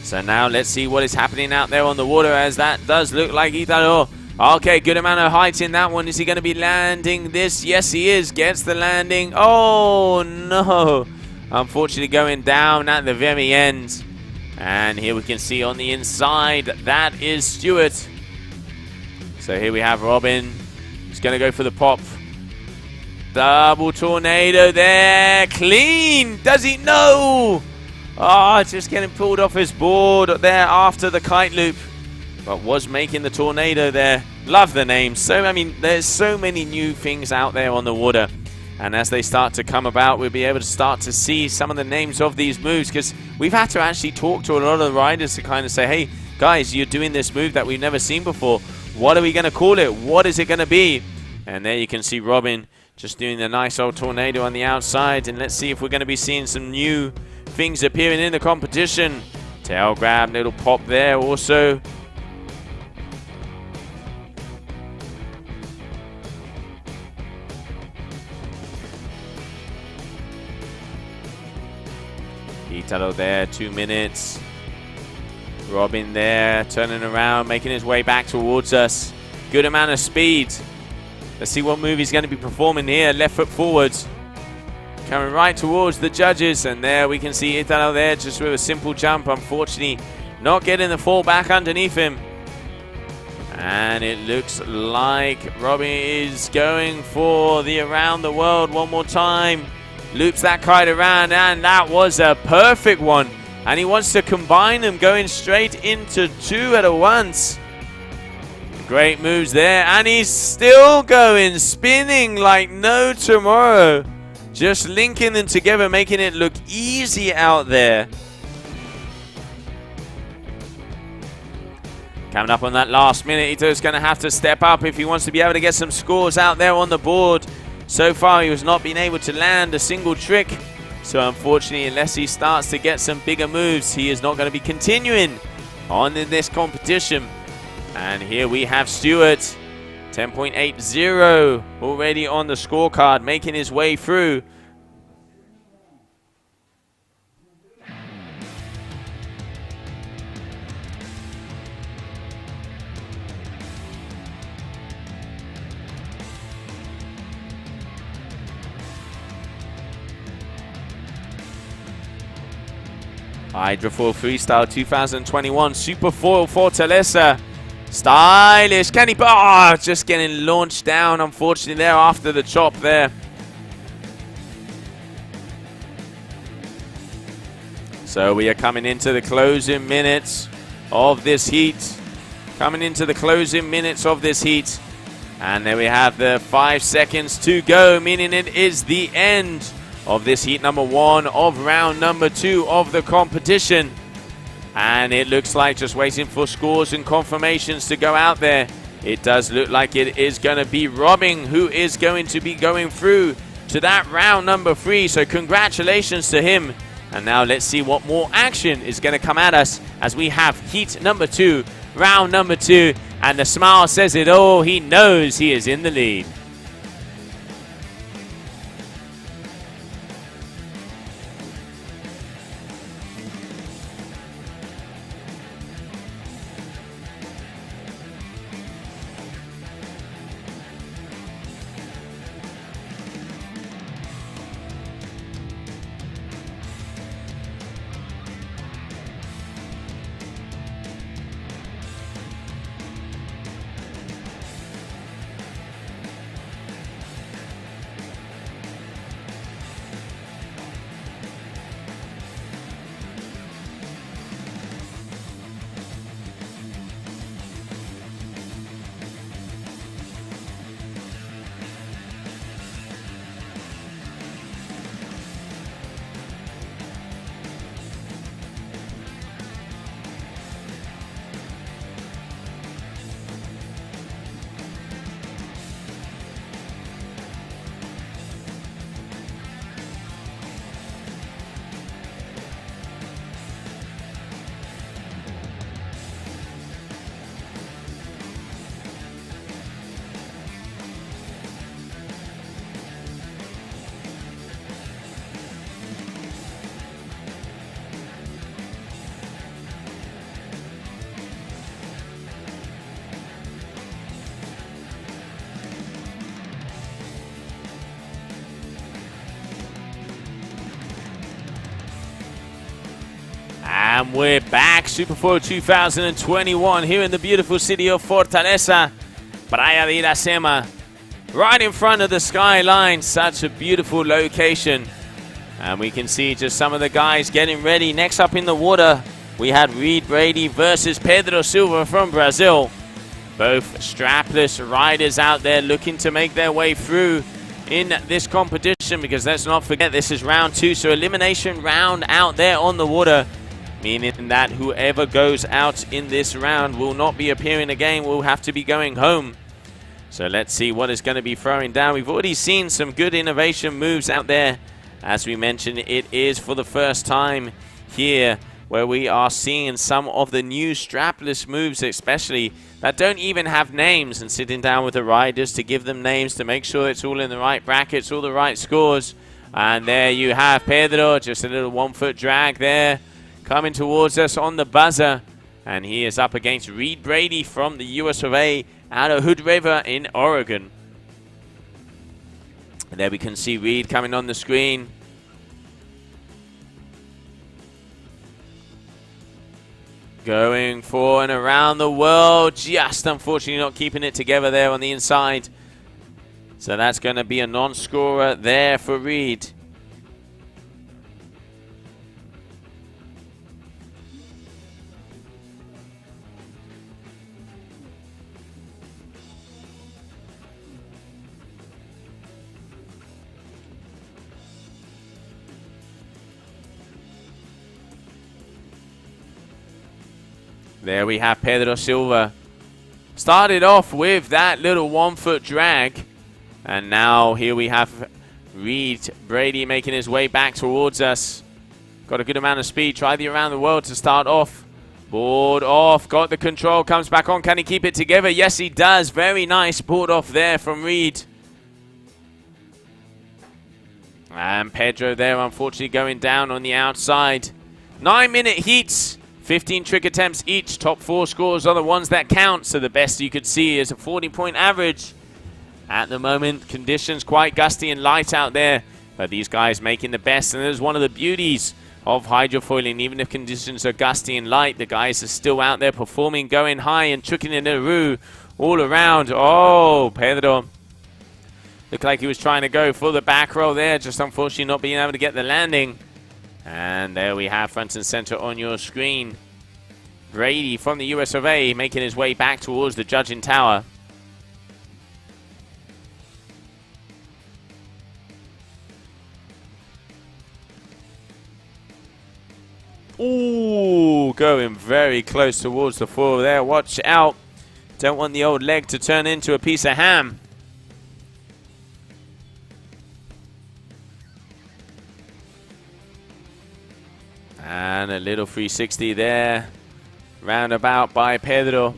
So now let's see what is happening out there on the water, as that does look like Ícaro. Okay, good amount of height in that one. Is he going to be landing this? Yes, he is. Gets the landing. Oh, no. Unfortunately going down at the very end. And here we can see on the inside, that is Stewart. So here we have Robin. He's going to go for the pop. Double tornado there. Clean. Does he? No. Oh, just getting pulled off his board there after the kite loop. But was making the tornado there. Love the name. So, I mean, there's so many new things out there on the water. And as they start to come about, we'll be able to start to see some of the names of these moves. Because we've had to actually talk to a lot of the riders to kind of say, hey, guys, you're doing this move that we've never seen before. What are we going to call it? What is it going to be? And there you can see Robin just doing the nice old tornado on the outside. And let's see if we're going to be seeing some new things appearing in the competition. Tail grab, little pop there also. Italo there, 2 minutes. Robin there, turning around, making his way back towards us. Good amount of speed. Let's see what move he's going to be performing here. Left foot forwards. Coming right towards the judges. And there we can see Italo there just with a simple jump. Unfortunately, not getting the fall back underneath him. And it looks like Robin is going for the around the world one more time. Loops that kite around, and that was a perfect one. And he wants to combine them, going straight into 2 at once. Great moves there, and he's still going, spinning like no tomorrow. Just linking them together, making it look easy out there. Coming up on that last minute, Ito's going to have to step up if he wants to be able to get some scores out there on the board. So far, he has not been able to land a single trick. So unfortunately, unless he starts to get some bigger moves, he is not going to be continuing on in this competition. And here we have Stuart, 10.80 already on the scorecard, making his way through. Hydrofoil Freestyle 2021 Superfoil Fortaleza. Stylish. Can he? Oh, just getting launched down, unfortunately, there after the chop there. So we are coming into the closing minutes of this heat. Coming into the closing minutes of this heat. And there we have the 5 seconds to go, meaning it is the end of this heat number 1 of round number 2 of the competition. And it looks like just waiting for scores and confirmations to go out there. It does look like it is going to be Robin who is going to be going through to that round number 3. So congratulations to him. And now let's see what more action is going to come at us as we have heat number 2, round number 2. And the smile says it all. He knows he is in the lead. And we're back, Superfoil 2021, here in the beautiful city of Fortaleza, Praia de Iracema, right in front of the skyline. Such a beautiful location. And we can see just some of the guys getting ready. Next up in the water, we had Reed Brady versus Pedro Silva from Brazil. Both strapless riders out there looking to make their way through in this competition, because let's not forget this is round 2, so elimination round out there on the water, meaning that whoever goes out in this round will not be appearing again, will have to be going home. So let's see what is going to be throwing down. We've already seen some good innovation moves out there. As we mentioned, it is for the first time here where we are seeing some of the new strapless moves, especially that don't even have names, and sitting down with the riders to give them names to make sure it's all in the right brackets, all the right scores. And there you have Pedro, just a little 1 foot drag there, coming towards us on the buzzer. And he is up against Reed Brady from the US of A out of Hood River in Oregon. And there we can see Reed coming on the screen. Going for and around the world, just unfortunately not keeping it together there on the inside. So that's going to be a non-scorer there for Reed. There we have Pedro Silva. Started off with that little 1 foot drag. And now here we have Reed Brady making his way back towards us. Got a good amount of speed. Try the around the world to start off. Board off. Got the control. Comes back on. Can he keep it together? Yes, he does. Very nice board off there from Reed. And Pedro there, unfortunately, going down on the outside. 9-minute heats. 15 trick attempts each. Top 4 scores are the ones that count. So the best you could see is a 40-point average. At the moment, conditions quite gusty and light out there. But these guys making the best. And there's one of the beauties of hydrofoiling. Even if conditions are gusty and light, the guys are still out there performing, going high and tricking in a roux all around. Oh, Pedro. Looked like he was trying to go for the back roll there. Just unfortunately not being able to get the landing. And there we have front and center on your screen. Brady from the US of A making his way back towards the judging tower. Ooh, going very close towards the floor there. Watch out. Don't want the old leg to turn into a piece of ham. And a little 360 there. Roundabout by Pedro.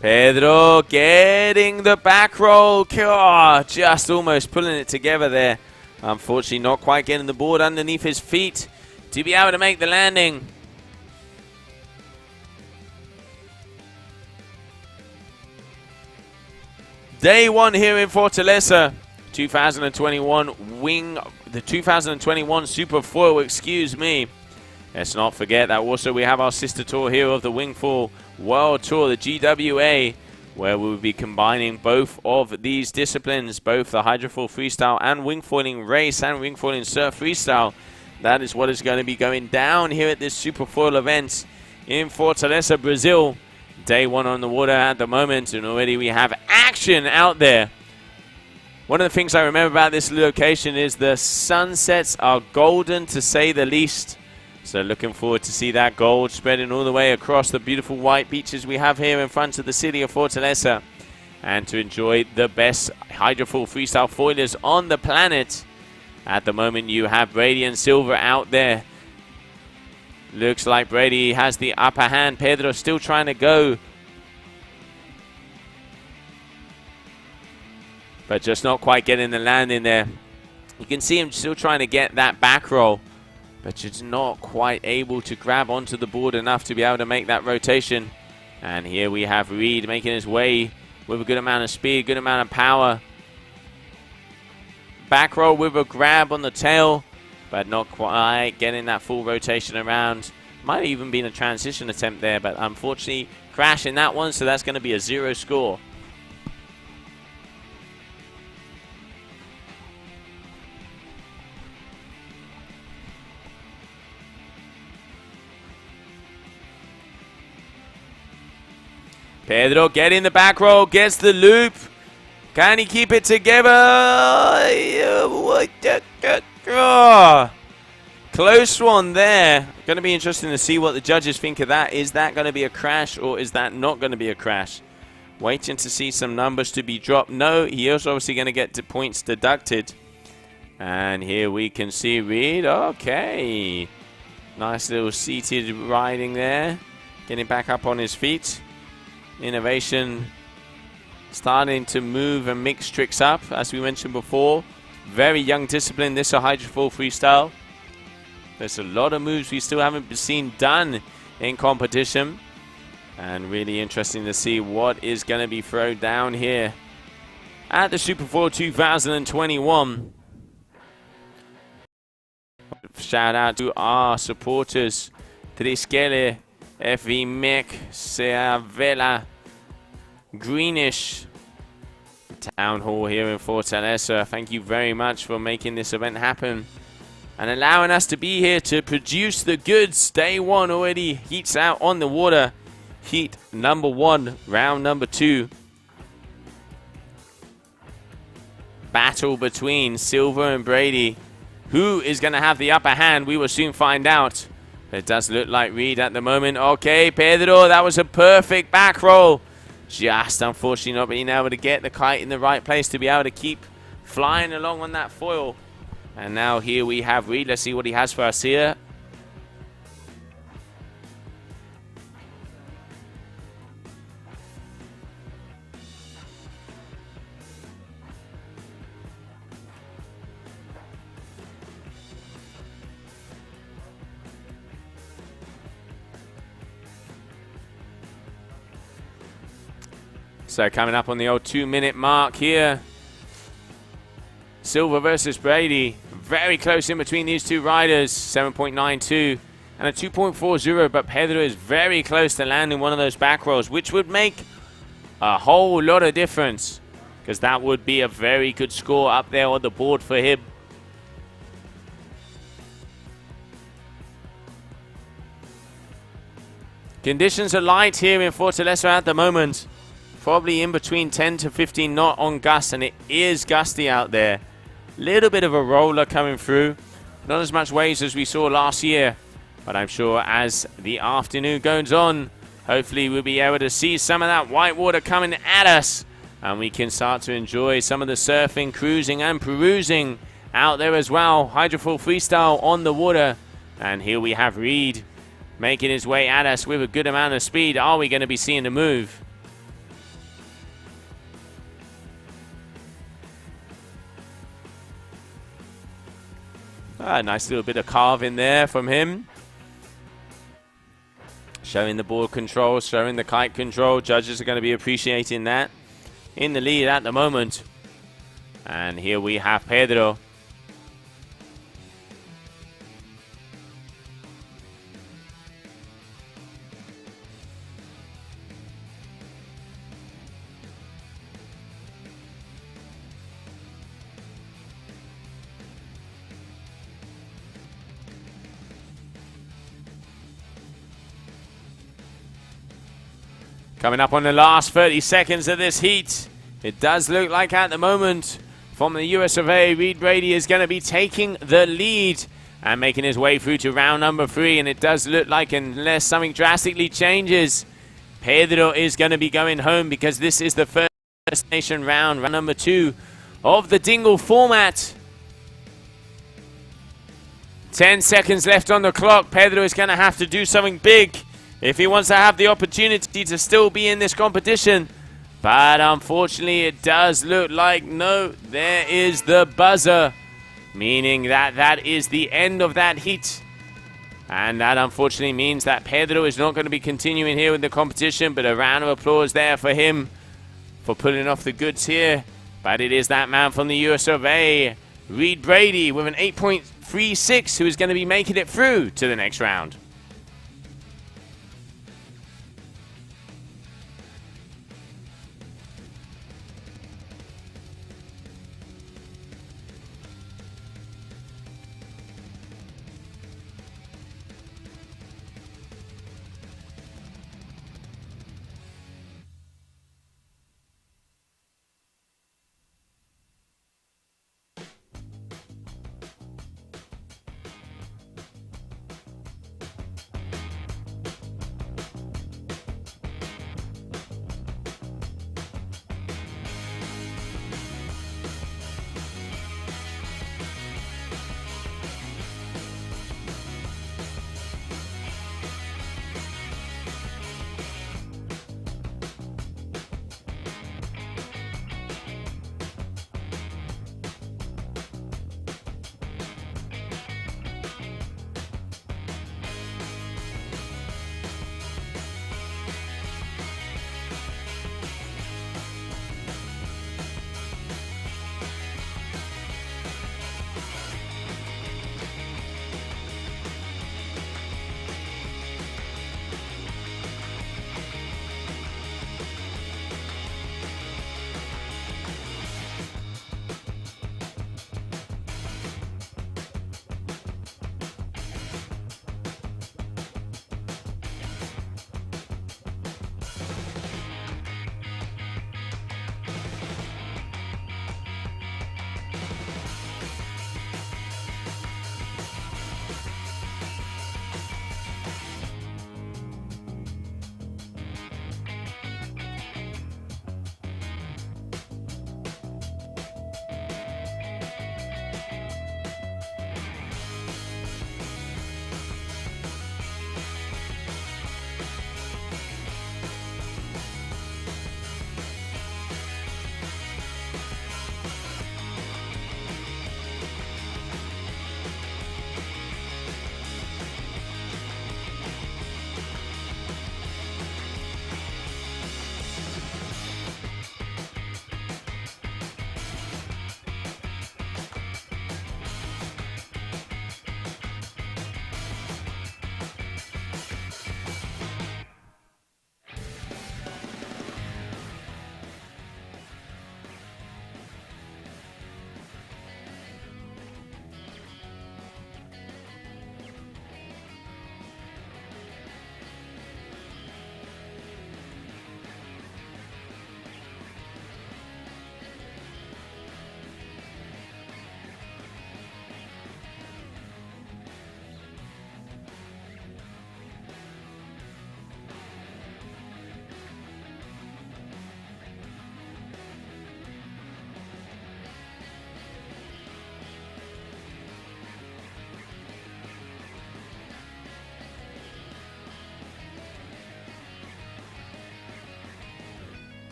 Pedro getting the back roll. Oh, just almost pulling it together there. Unfortunately, not quite getting the board underneath his feet to be able to make the landing. Day 1 here in Fortaleza. 2021 the 2021 Super Foil, excuse me. Let's not forget that also we have our sister tour here of the Wing Foil World Tour, the GWA, where we will be combining both of these disciplines, both the Hydrofoil Freestyle and Wing Foiling Race and Wing Foiling Surf Freestyle. That is what is going to be going down here at this Super Foil event in Fortaleza, Brazil. Day 1 on the water at the moment, and already we have action out there. One of the things I remember about this location is the sunsets are golden, to say the least. So looking forward to see that gold spreading all the way across the beautiful white beaches we have here in front of the city of Fortaleza. And to enjoy the best Hydrofoil Freestyle foilers on the planet. At the moment you have Brady and Silver out there. Looks like Brady has the upper hand. Pedro still trying to go. But just not quite getting the landing there. You can see him still trying to get that back roll. But just not quite able to grab onto the board enough to be able to make that rotation. And here we have Reed making his way with a good amount of speed, good amount of power. Back roll with a grab on the tail, but not quite getting that full rotation around. Might have even been a transition attempt there, but unfortunately crashing that one, so that's going to be a 0 score. Pedro getting the back roll, gets the loop. Can he keep it together? Oh, close one there. Going to be interesting to see what the judges think of that. Is that going to be a crash or is that not going to be a crash? Waiting to see some numbers to be dropped. No, he is obviously going to get the points deducted. And here we can see Reed. Okay. Nice little seated riding there. Getting back up on his feet. Innovation starting to move and mix tricks up, as we mentioned before. Very young discipline, this a Hydrofoil freestyle. There's a lot of moves we still haven't seen done in competition. And really interesting to see what is going to be thrown down here at the Superfoil 2021. Shout out to our supporters. Triskele, FV Mech, Seavela, Greenish, Town Hall here in Fortaleza. Thank you very much for making this event happen and allowing us to be here to produce the goods. Day one already heats out on the water. Heat number 1, round number 2. Battle between Silver and Brady. Who is going to have the upper hand? We will soon find out. It does look like Reed at the moment. Okay, Pedro, that was a perfect back roll. Just unfortunately not being able to get the kite in the right place to be able to keep flying along on that foil. And now here we have Reed. Let's see what he has for us here. So coming up on the old 2-minute mark here. Silver versus Brady. Very close in between these two riders. 7.92 and a 2.40. But Pedro is very close to landing one of those back rolls, which would make a whole lot of difference, because that would be a very good score up there on the board for him. Conditions are light here in Fortaleza at the moment. Probably in between 10 to 15 knot on gusts, and it is gusty out there. Little bit of a roller coming through. Not as much waves as we saw last year, but I'm sure as the afternoon goes on, hopefully we'll be able to see some of that white water coming at us, and we can start to enjoy some of the surfing, cruising and perusing out there as well. Hydrofoil freestyle on the water, and here we have Reed making his way at us with a good amount of speed. Are we going to be seeing the move? Nice little bit of carve in there from him. Showing the board control, showing the kite control. Judges are going to be appreciating that. In the lead at the moment. And here we have Pedro. Coming up on the last 30 seconds of this heat. It does look like at the moment from the US of A, Reed Brady is going to be taking the lead and making his way through to round number 3. And it does look like, unless something drastically changes, Pedro is going to be going home, because this is the first nation round, round number 2 of the Dingle format. 10 seconds left on the clock. Pedro is going to have to do something big if he wants to have the opportunity to still be in this competition. But unfortunately, it does look like no, there is the buzzer, meaning that that is the end of that heat. And that unfortunately means that Pedro is not going to be continuing here with the competition, but a round of applause there for him for pulling off the goods here. But it is that man from the US of A, Reed Brady, with an 8.36, who is going to be making it through to the next round.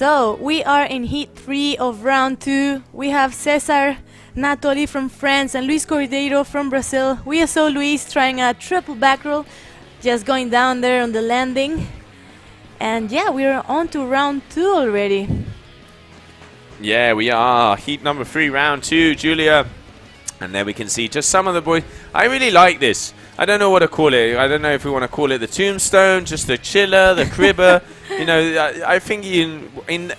So we are in heat 3 of round 2. We have Cesar Natoli from France and Luis Cordeiro from Brazil. We saw Luis trying a triple back roll, just going down there on the landing. And yeah, we're on to round 2 already. Yeah, we are. Heat number 3, round 2, Julia. And there we can see just some of the boys. I really like this. I don't know what to call it. I don't know if we want to call it the tombstone, just the chiller, the cribber. You know, I think in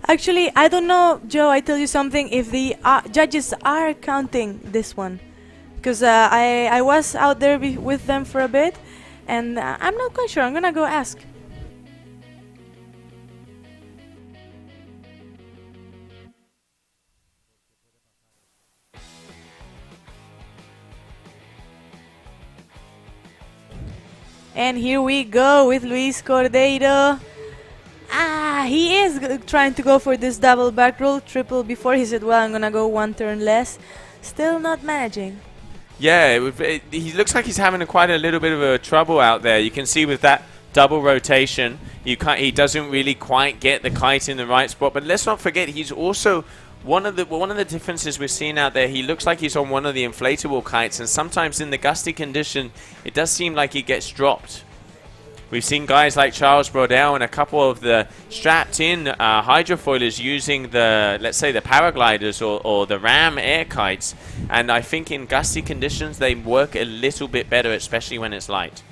Actually, I don't know, Joe, I tell you something, if the judges are counting this one. Because I was out there with them for a bit, and I'm not quite sure. I'm gonna go ask. And here we go with Luis Cordeiro. He is trying to go for this double back roll, triple before. He said, well, I'm gonna go one turn less. Still not managing. Yeah, he looks like he's having quite a little bit of a trouble out there. You can see with that double rotation, he doesn't really quite get the kite in the right spot. But let's not forget, he's also one of the differences we're seeing out there. He looks like he's on one of the inflatable kites, and sometimes in the gusty condition, it does seem like he gets dropped. We've seen guys like Charles Brodell and a couple of the strapped-in hydrofoilers using the, let's say, the paragliders or the ram air kites. And I think in gusty conditions, they work a little bit better, especially when it's light.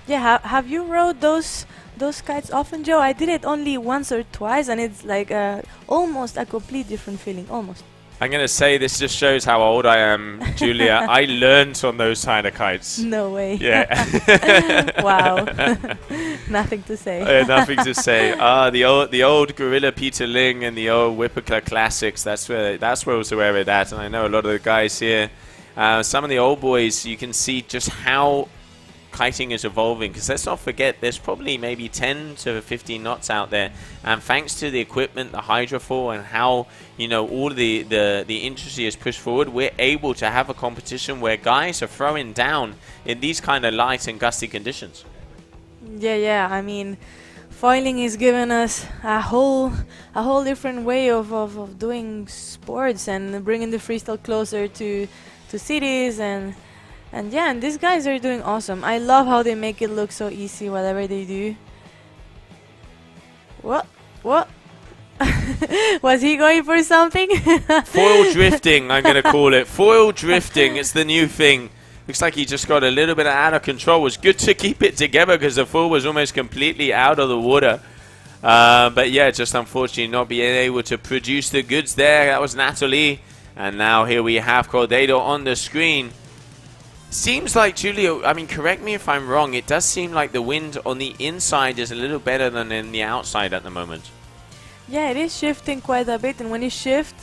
Yeah, have you rode those kites often, Joe? I did it only once or twice, and it's like almost a complete different feeling, almost. I'm going to say this just shows how old I am, Julia. I learned on those kind of kites. No way. Yeah. Wow. Nothing to say. Nothing to say. The old Gorilla Peter Ling and the old Whipperclaw Classics. That's where we're at. And I know a lot of the guys here. Some of the old boys, you can see just how kiting is evolving, because let's not forget there's probably maybe 10 to 15 knots out there, and thanks to the equipment, the hydrofoil, and how all the industry is pushed forward, we're able to have a competition where guys are throwing down in these kind of light and gusty conditions. Yeah, I mean, foiling is giving us a whole different way of doing sports and bringing the freestyle closer to cities. And yeah, and these guys are doing awesome. I love how they make it look so easy, whatever they do. What? Was he going for something? Foil drifting, I'm going to call it. Foil drifting, it's the new thing. Looks like he just got a little bit out of control. It was good to keep it together because the foil was almost completely out of the water. But yeah, just unfortunately not being able to produce the goods there. That was Natalie. And now here we have Cordeiro on the screen. Seems like, Julia, I mean, correct me if I'm wrong, it does seem like the wind on the inside is a little better than in the outside at the moment. Yeah, it is shifting quite a bit, and when you shift,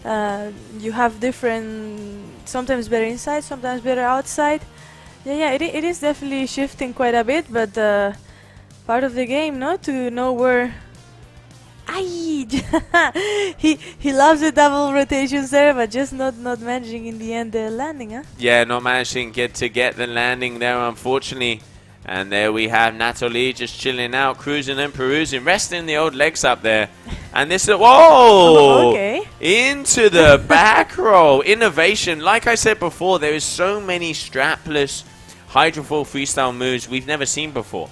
you have different, sometimes better inside, sometimes better outside. Yeah, it is definitely shifting quite a bit, but part of the game, no? To know where... he loves the double rotations there, but just not managing in the end the landing, huh? Yeah, not managing to get the landing there, unfortunately. And there we have Natalie just chilling out, cruising and perusing, resting the old legs up there. And this is, whoa! Oh, okay. Into the back roll. Innovation. Like I said before, there is so many strapless hydrofoil freestyle moves we've never seen before.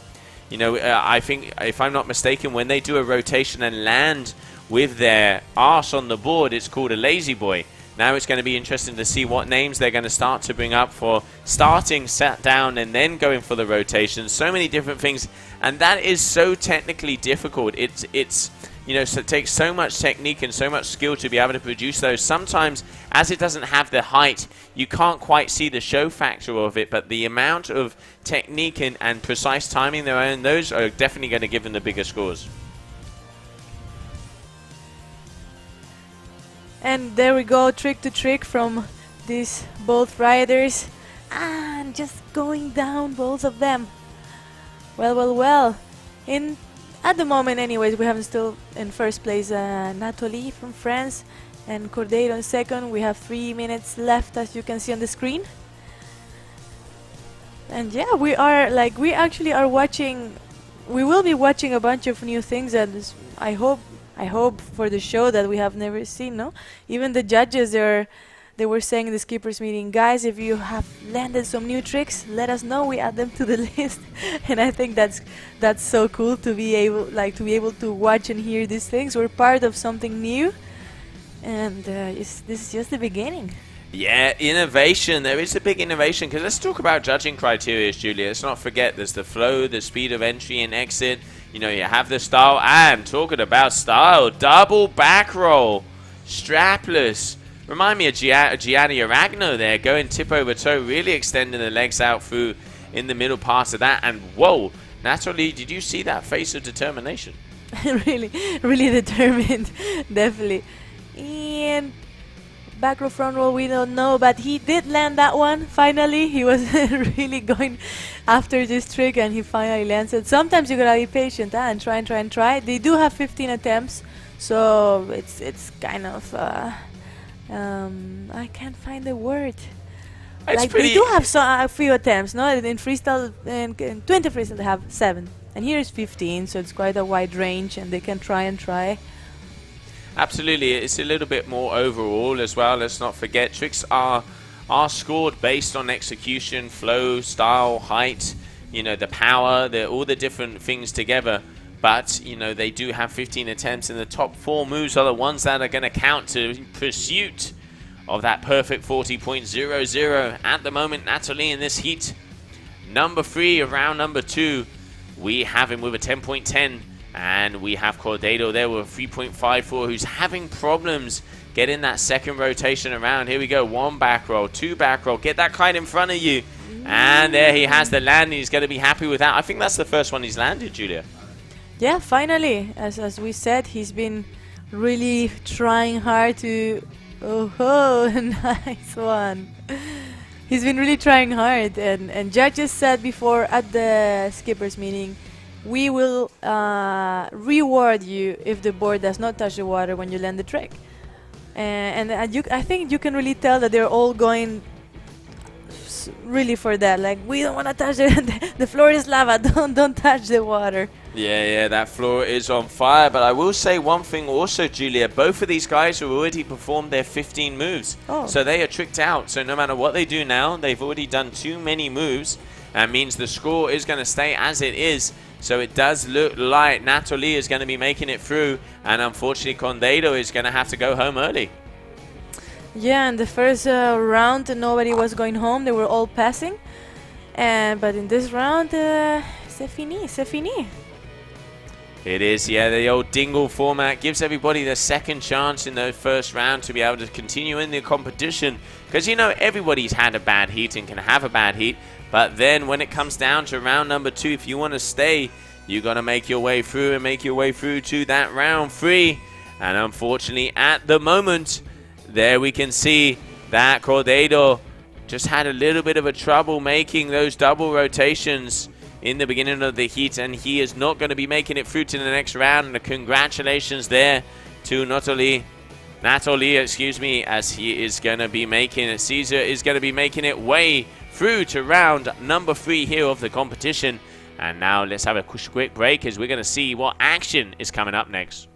I think, if I'm not mistaken, when they do a rotation and land with their arse on the board, it's called a lazy boy. Now it's going to be interesting to see what names they're going to start to bring up for starting, sat down, and then going for the rotation. So many different things, and that is so technically difficult. So it takes so much technique and so much skill to be able to produce those. Sometimes, as it doesn't have the height, you can't quite see the show factor of it, but the amount of technique and precise timing there are in those are definitely going to give them the bigger scores. And there we go, trick to trick from these both riders. And just going down, both of them. Well. At the moment, anyways, we have still in first place Nathalie from France and Cordeiro in second. We have 3 minutes left, as you can see on the screen. And yeah, we actually are watching. We will be watching a bunch of new things, and I hope for the show that we have never seen. No, even the judges, they were saying in the skippers meeting, guys, if you have landed some new tricks, let us know. We add them to the list, and I think that's so cool to be able to watch and hear these things. We're part of something new, and this is just the beginning. Yeah, innovation. There is a big innovation, because let's talk about judging criteria, Julia. Let's not forget there's the flow, the speed of entry and exit. You know, you have the style, and talking about style, double back roll, strapless. Remind me of Gianni Aragno there, going tip over toe, really extending the legs out through in the middle part of that. And whoa, Natalie, did you see that face of determination? Really, really determined, definitely. And back row, front row, we don't know, but he did land that one. Finally, he was really going after this trick, and he finally lands it. Sometimes you gotta be patient and try. They do have 15 attempts, so it's kind of I can't find the word. It's They do have a few attempts, no? In freestyle, in 20 freestyle, they have 7, and here is 15, so it's quite a wide range, and they can try. Absolutely, it's a little bit more overall as well. Let's not forget, tricks are scored based on execution, flow, style, height, you know, the power, all the different things together. But, you know, they do have 15 attempts, and the top 4 moves are the ones that are going to count to pursuit of that perfect 40.00. At the moment, Natalie in this heat, number 3 of round number 2, we have him with a 10.10. And we have Cordado there with a 3.54, who's having problems getting that second rotation around. Here we go. 1 back roll, 2 back roll. Get that kite in front of you. And there he has the landing. He's going to be happy with that. I think that's the first one he's landed, Julia. Yeah, finally. As we said, he's been really trying hard to... Oh, nice one. He's been really trying hard. And judges said before at the skippers meeting, we will reward you if the board does not touch the water when you land the trick. I think you can really tell that they're all going really for that. Like, we don't want to touch the floor is lava. Don't touch the water. Yeah, that floor is on fire. But I will say one thing also, Julia. Both of these guys have already performed their 15 moves. Oh. So they are tricked out. So no matter what they do now, they've already done too many moves. That means the score is going to stay as it is. So it does look like Natalie is going to be making it through, and unfortunately Condado is going to have to go home early. Yeah, in the first round, nobody was going home. They were all passing. But in this round, c'est fini. It is, yeah, the old dingle format gives everybody the second chance in the first round to be able to continue in the competition. Because, you know, everybody's had a bad heat and can have a bad heat. But then when it comes down to round number 2, if you want to stay, you got to make your way through and make your way through to that round 3. And unfortunately, at the moment, there we can see that Cordado just had a little bit of a trouble making those double rotations in the beginning of the heat, and he is not going to be making it through to the next round. And congratulations there to Natalie, as he is going to be making it. Caesar is going to be making it way through to round number 3 here of the competition. And now let's have a quick break, as we're going to see what action is coming up next.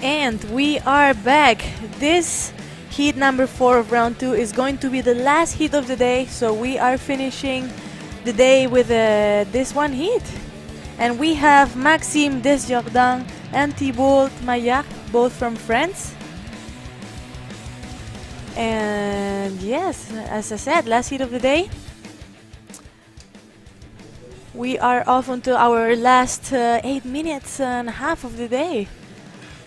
And we are back. This heat number 4 of round 2 is going to be the last heat of the day, so we are finishing the day with this one heat. And we have Maxime Desjardins and Thibault Maillard, both from France. And yes, as I said, last heat of the day. We are off onto our last 8 minutes and a half of the day.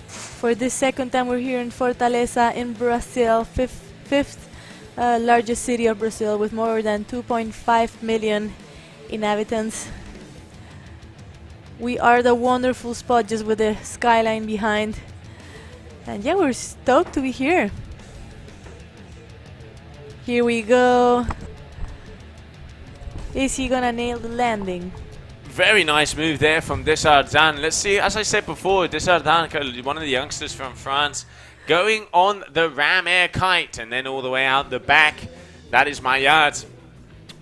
For this second time we're here in Fortaleza in Brazil, fifth largest city of Brazil with more than 2.5 million inhabitants. We are the wonderful spot just with the skyline behind. And yeah, we're stoked to be here. Here we go. Is he gonna nail the landing? Very nice move there from Desjardins. Let's see, as I said before, Desjardins, one of the youngsters from France, going on the ram air kite and then all the way out the back. That is Maillard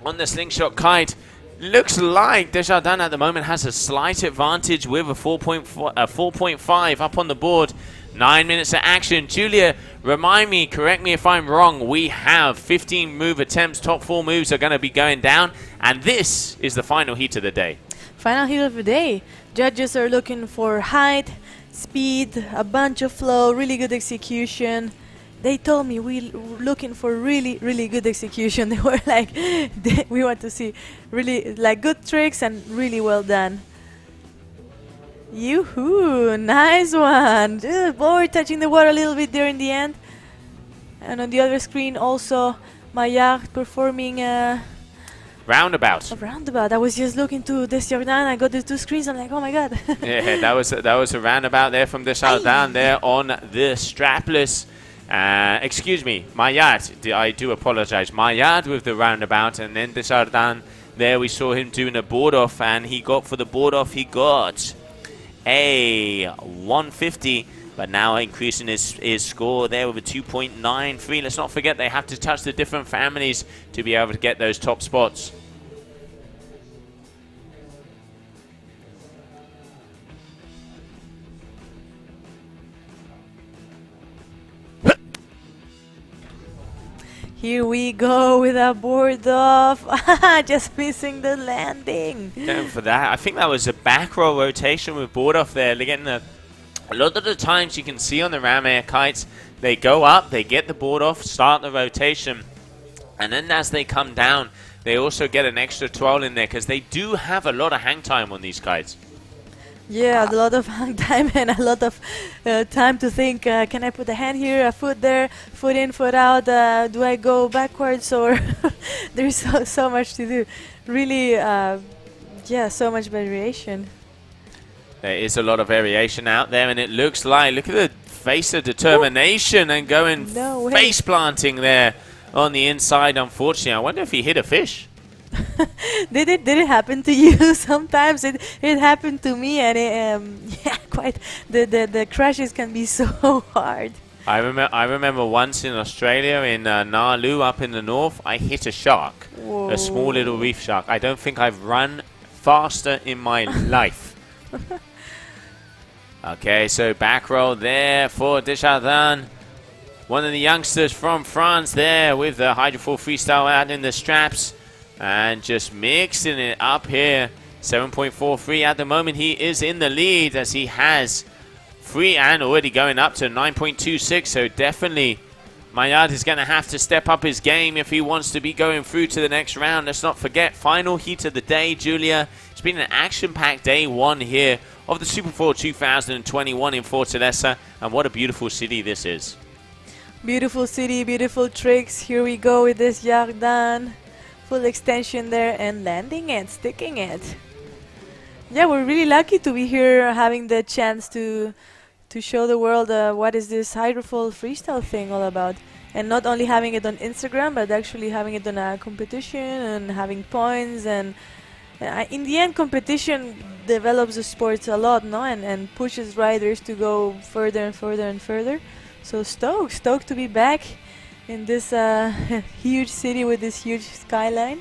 on the slingshot kite. Looks like Desjardins at the moment has a slight advantage with a 4.5 up on the board. 9 minutes of action. Julia, remind me, correct me if I'm wrong, we have 15 move attempts. Top 4 moves are going to be going down, and this is the final heat of the day. Final heat of the day. Judges are looking for height, speed, a bunch of flow, really good execution. They told me we're looking for really, really good execution. They were like, we want to see really like good tricks and really well done. Yoo-hoo, nice one. Board touching the water a little bit there in the end. And on the other screen also Maillard performing a roundabout. I was just looking to Desjardins. I got the 2 screens. I'm like, oh my god. Yeah, that was a roundabout there from Desjardins there on the strapless. Excuse me, Maillard. I do apologize. Maillard with the roundabout, and then Desjardins. There we saw him doing a board off, and he got for the board off. He got a 150, but now increasing his score there with a 2.93. Let's not forget they have to touch the different families to be able to get those top spots. Here we go with a board off. Just missing the landing. Going for that. I think that was a back roll rotation with board off there. They're getting a lot of the times you can see on the ram air kites, they go up, they get the board off, start the rotation, and then as they come down, they also get an extra twirl in there because they do have a lot of hang time on these kites. Yeah, a lot of hang time and a lot of time to think, can I put a hand here, a foot there, foot in, foot out, do I go backwards, or there's so much to do. Really, yeah, so much variation. There is a lot of variation out there, and it looks like, look at the face of determination and going face planting there on the inside. Unfortunately, I wonder if he hit a fish. Did it happen to you? Sometimes it happened to me, and yeah, quite the crashes can be so hard. I remember once in Australia in Nalu up in the north, I hit a shark. Whoa. A small little reef shark. I don't think I've run faster in my life. Okay, so back roll there for Desjardins. One of the youngsters from France there with the Hydrofoil Freestyle out in the straps. And just mixing it up here. 7.43 at the moment. He is in the lead as he has 3 and already going up to 9.26. So definitely Maillard is going to have to step up his game if he wants to be going through to the next round. Let's not forget, final heat of the day, Julia. It's been an action-packed day 1 here of the Super 4 2021 in Fortaleza. And what a beautiful city this is. Beautiful city, beautiful tricks. Here we go with this Desjardins. Full extension there and landing it, sticking it. Yeah, we're really lucky to be here, having the chance to show the world what is this Hydrofoil freestyle thing all about. And not only having it on Instagram, but actually having it on a competition and having points. And in the end, competition develops the sports a lot, no? And pushes riders to go further and further and further. So stoked to be back in this huge city with this huge skyline.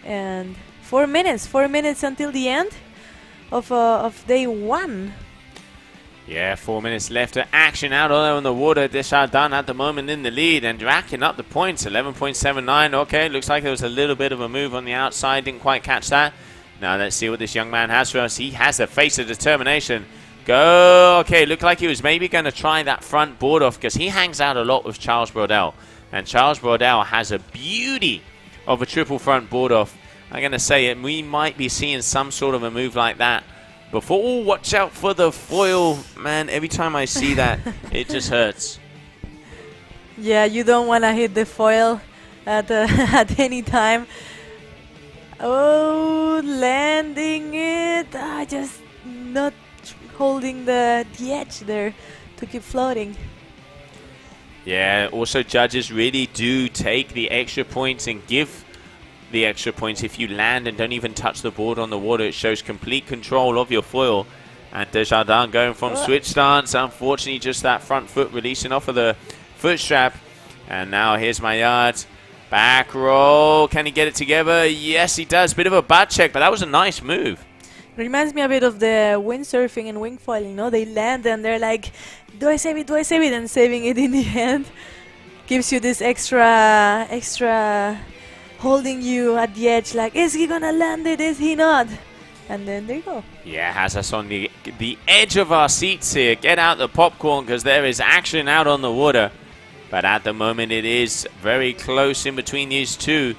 And 4 minutes until the end of day 1. Yeah, 4 minutes left of action out on the water. Desjardins at the moment in the lead and racking up the points. 11.79. Okay, looks like there was a little bit of a move on the outside. Didn't quite catch that. Now let's see what this young man has for us. He has the face of determination. Go. Okay, looked like he was maybe going to try that front board off because he hangs out a lot with Charles Brodel. And Charles Brodel has a beauty of a triple front board off. I'm going to say it. We might be seeing some sort of a move like that before. Oh, watch out for the foil. Man, every time I see that, it just hurts. Yeah, you don't want to hit the foil at at any time. Oh, landing it. Just not holding the edge there to keep floating. Yeah, also judges really do take the extra points and give the extra points if you land and don't even touch the board on the water. It shows complete control of your foil. And Desjardins going from switch stance. Unfortunately, just that front foot releasing off of the foot strap. And now here's Maillard. Back roll. Can he get it together? Yes, he does. Bit of a butt check, but that was a nice move. Reminds me a bit of the windsurfing and wing foiling, no? They land and they're like, do I save it, do I save it? And saving it in the end gives you this extra holding you at the edge, like, is he gonna land it, is he not? And then there you go. Yeah, has us on the edge of our seats here. Get out the popcorn because there is action out on the water. But at the moment it is very close in between these two.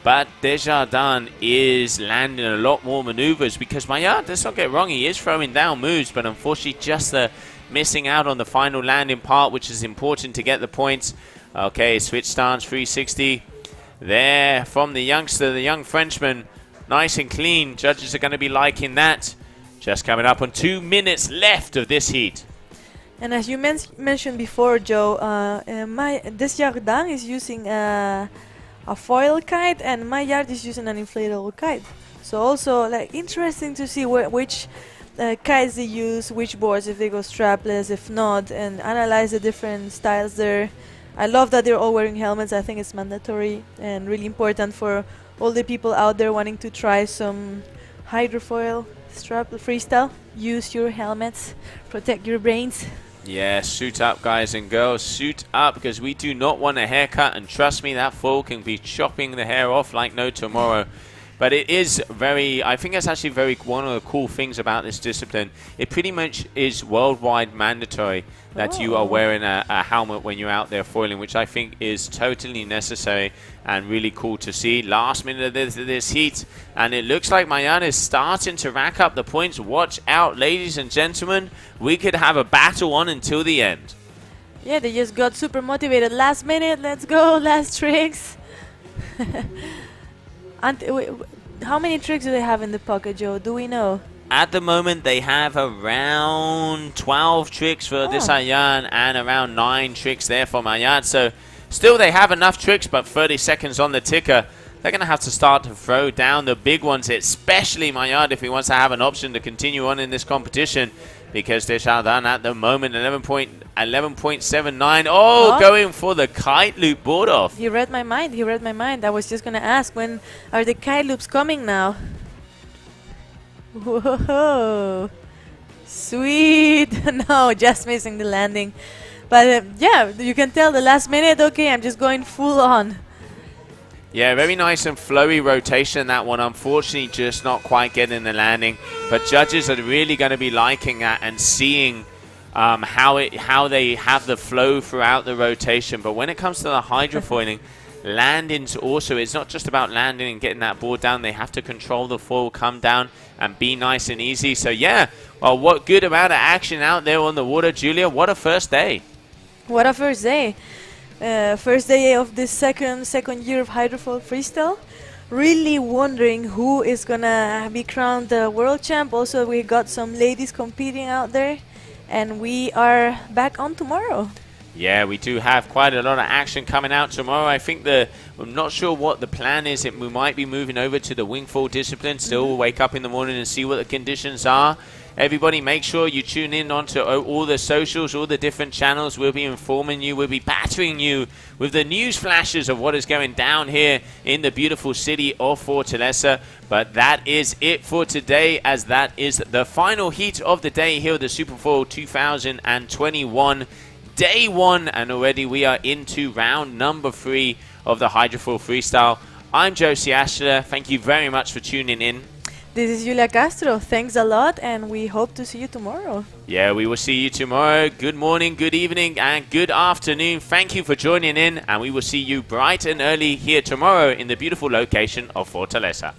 But Desjardins is landing a lot more maneuvers because Maillard, let's not get wrong, he is throwing down moves, but unfortunately just missing out on the final landing part, which is important to get the points. Okay, switch stance 360 there from the youngster, the young Frenchman. Nice and clean. Judges are going to be liking that. Just coming up on 2 minutes left of this heat. And as you mentioned before, Joe, Desjardins is using a foil kite and Maillard is using an inflatable kite. So also like interesting to see which kites they use, which boards, if they go strapless, if not, and analyze the different styles there. I love that they're all wearing helmets. I think it's mandatory and really important for all the people out there wanting to try some hydrofoil strap freestyle. Use your helmets, protect your brains. Yeah, suit up, guys and girls. Suit up because we do not want a haircut. And trust me, that foil can be chopping the hair off like no tomorrow. But it is very, I think that's actually one of the cool things about this discipline. It pretty much is worldwide mandatory that you are wearing a helmet when you're out there foiling, which I think is totally necessary and really cool to see. Last minute of this heat, and it looks like Maillard is starting to rack up the points. Watch out, ladies and gentlemen. We could have a battle on until the end. Yeah, they just got super motivated. Last minute, let's go, last tricks. And how many tricks do they have in the pocket, Joe? Do we know? At the moment, they have around 12 tricks for Desjardins and around 9 tricks there for Maillard. So still they have enough tricks, but 30 seconds on the ticker. They're going to have to start to throw down the big ones, especially Maillard if he wants to have an option to continue on in this competition. Because Desjardins at the moment, 11.79. Going for the kite loop board off. He read my mind. He read my mind. I was just going to ask, when are the kite loops coming now? Whoa. Sweet. No, just missing the landing. But yeah, you can tell the last minute, okay, I'm just going full on. Yeah, very nice and flowy rotation, that one. Unfortunately, just not quite getting the landing. But judges are really going to be liking that and seeing how they have the flow throughout the rotation. But when it comes to the hydrofoiling, landings also, it's not just about landing and getting that board down. They have to control the foil, come down, and be nice and easy. So yeah, well, what good amount of action out there on the water, Julia. What a first day. What a first day. First day of this second year of Hydrofoil Freestyle. Really wondering who is gonna be crowned the world champ. Also, we got some ladies competing out there, and we are back on tomorrow. Yeah, we do have quite a lot of action coming out tomorrow. I think I'm not sure what the plan is. We might be moving over to the wing foil discipline. Still, we'll wake up in the morning and see what the conditions are. Everybody, make sure you tune in onto all the socials, all the different channels. We'll be informing you, we'll be battering you with the news flashes of what is going down here in the beautiful city of Fortaleza. But that is it for today, as that is the final heat of the day here at the Superfoil 2021 Day 1, and already we are into round number 3 of the Hydrofoil Freestyle. I'm Josie Ashler. Thank you very much for tuning in. This is Julia Castro. Thanks a lot, and we hope to see you tomorrow. Yeah, we will see you tomorrow. Good morning, good evening, and good afternoon. Thank you for joining in, and we will see you bright and early here tomorrow in the beautiful location of Fortaleza.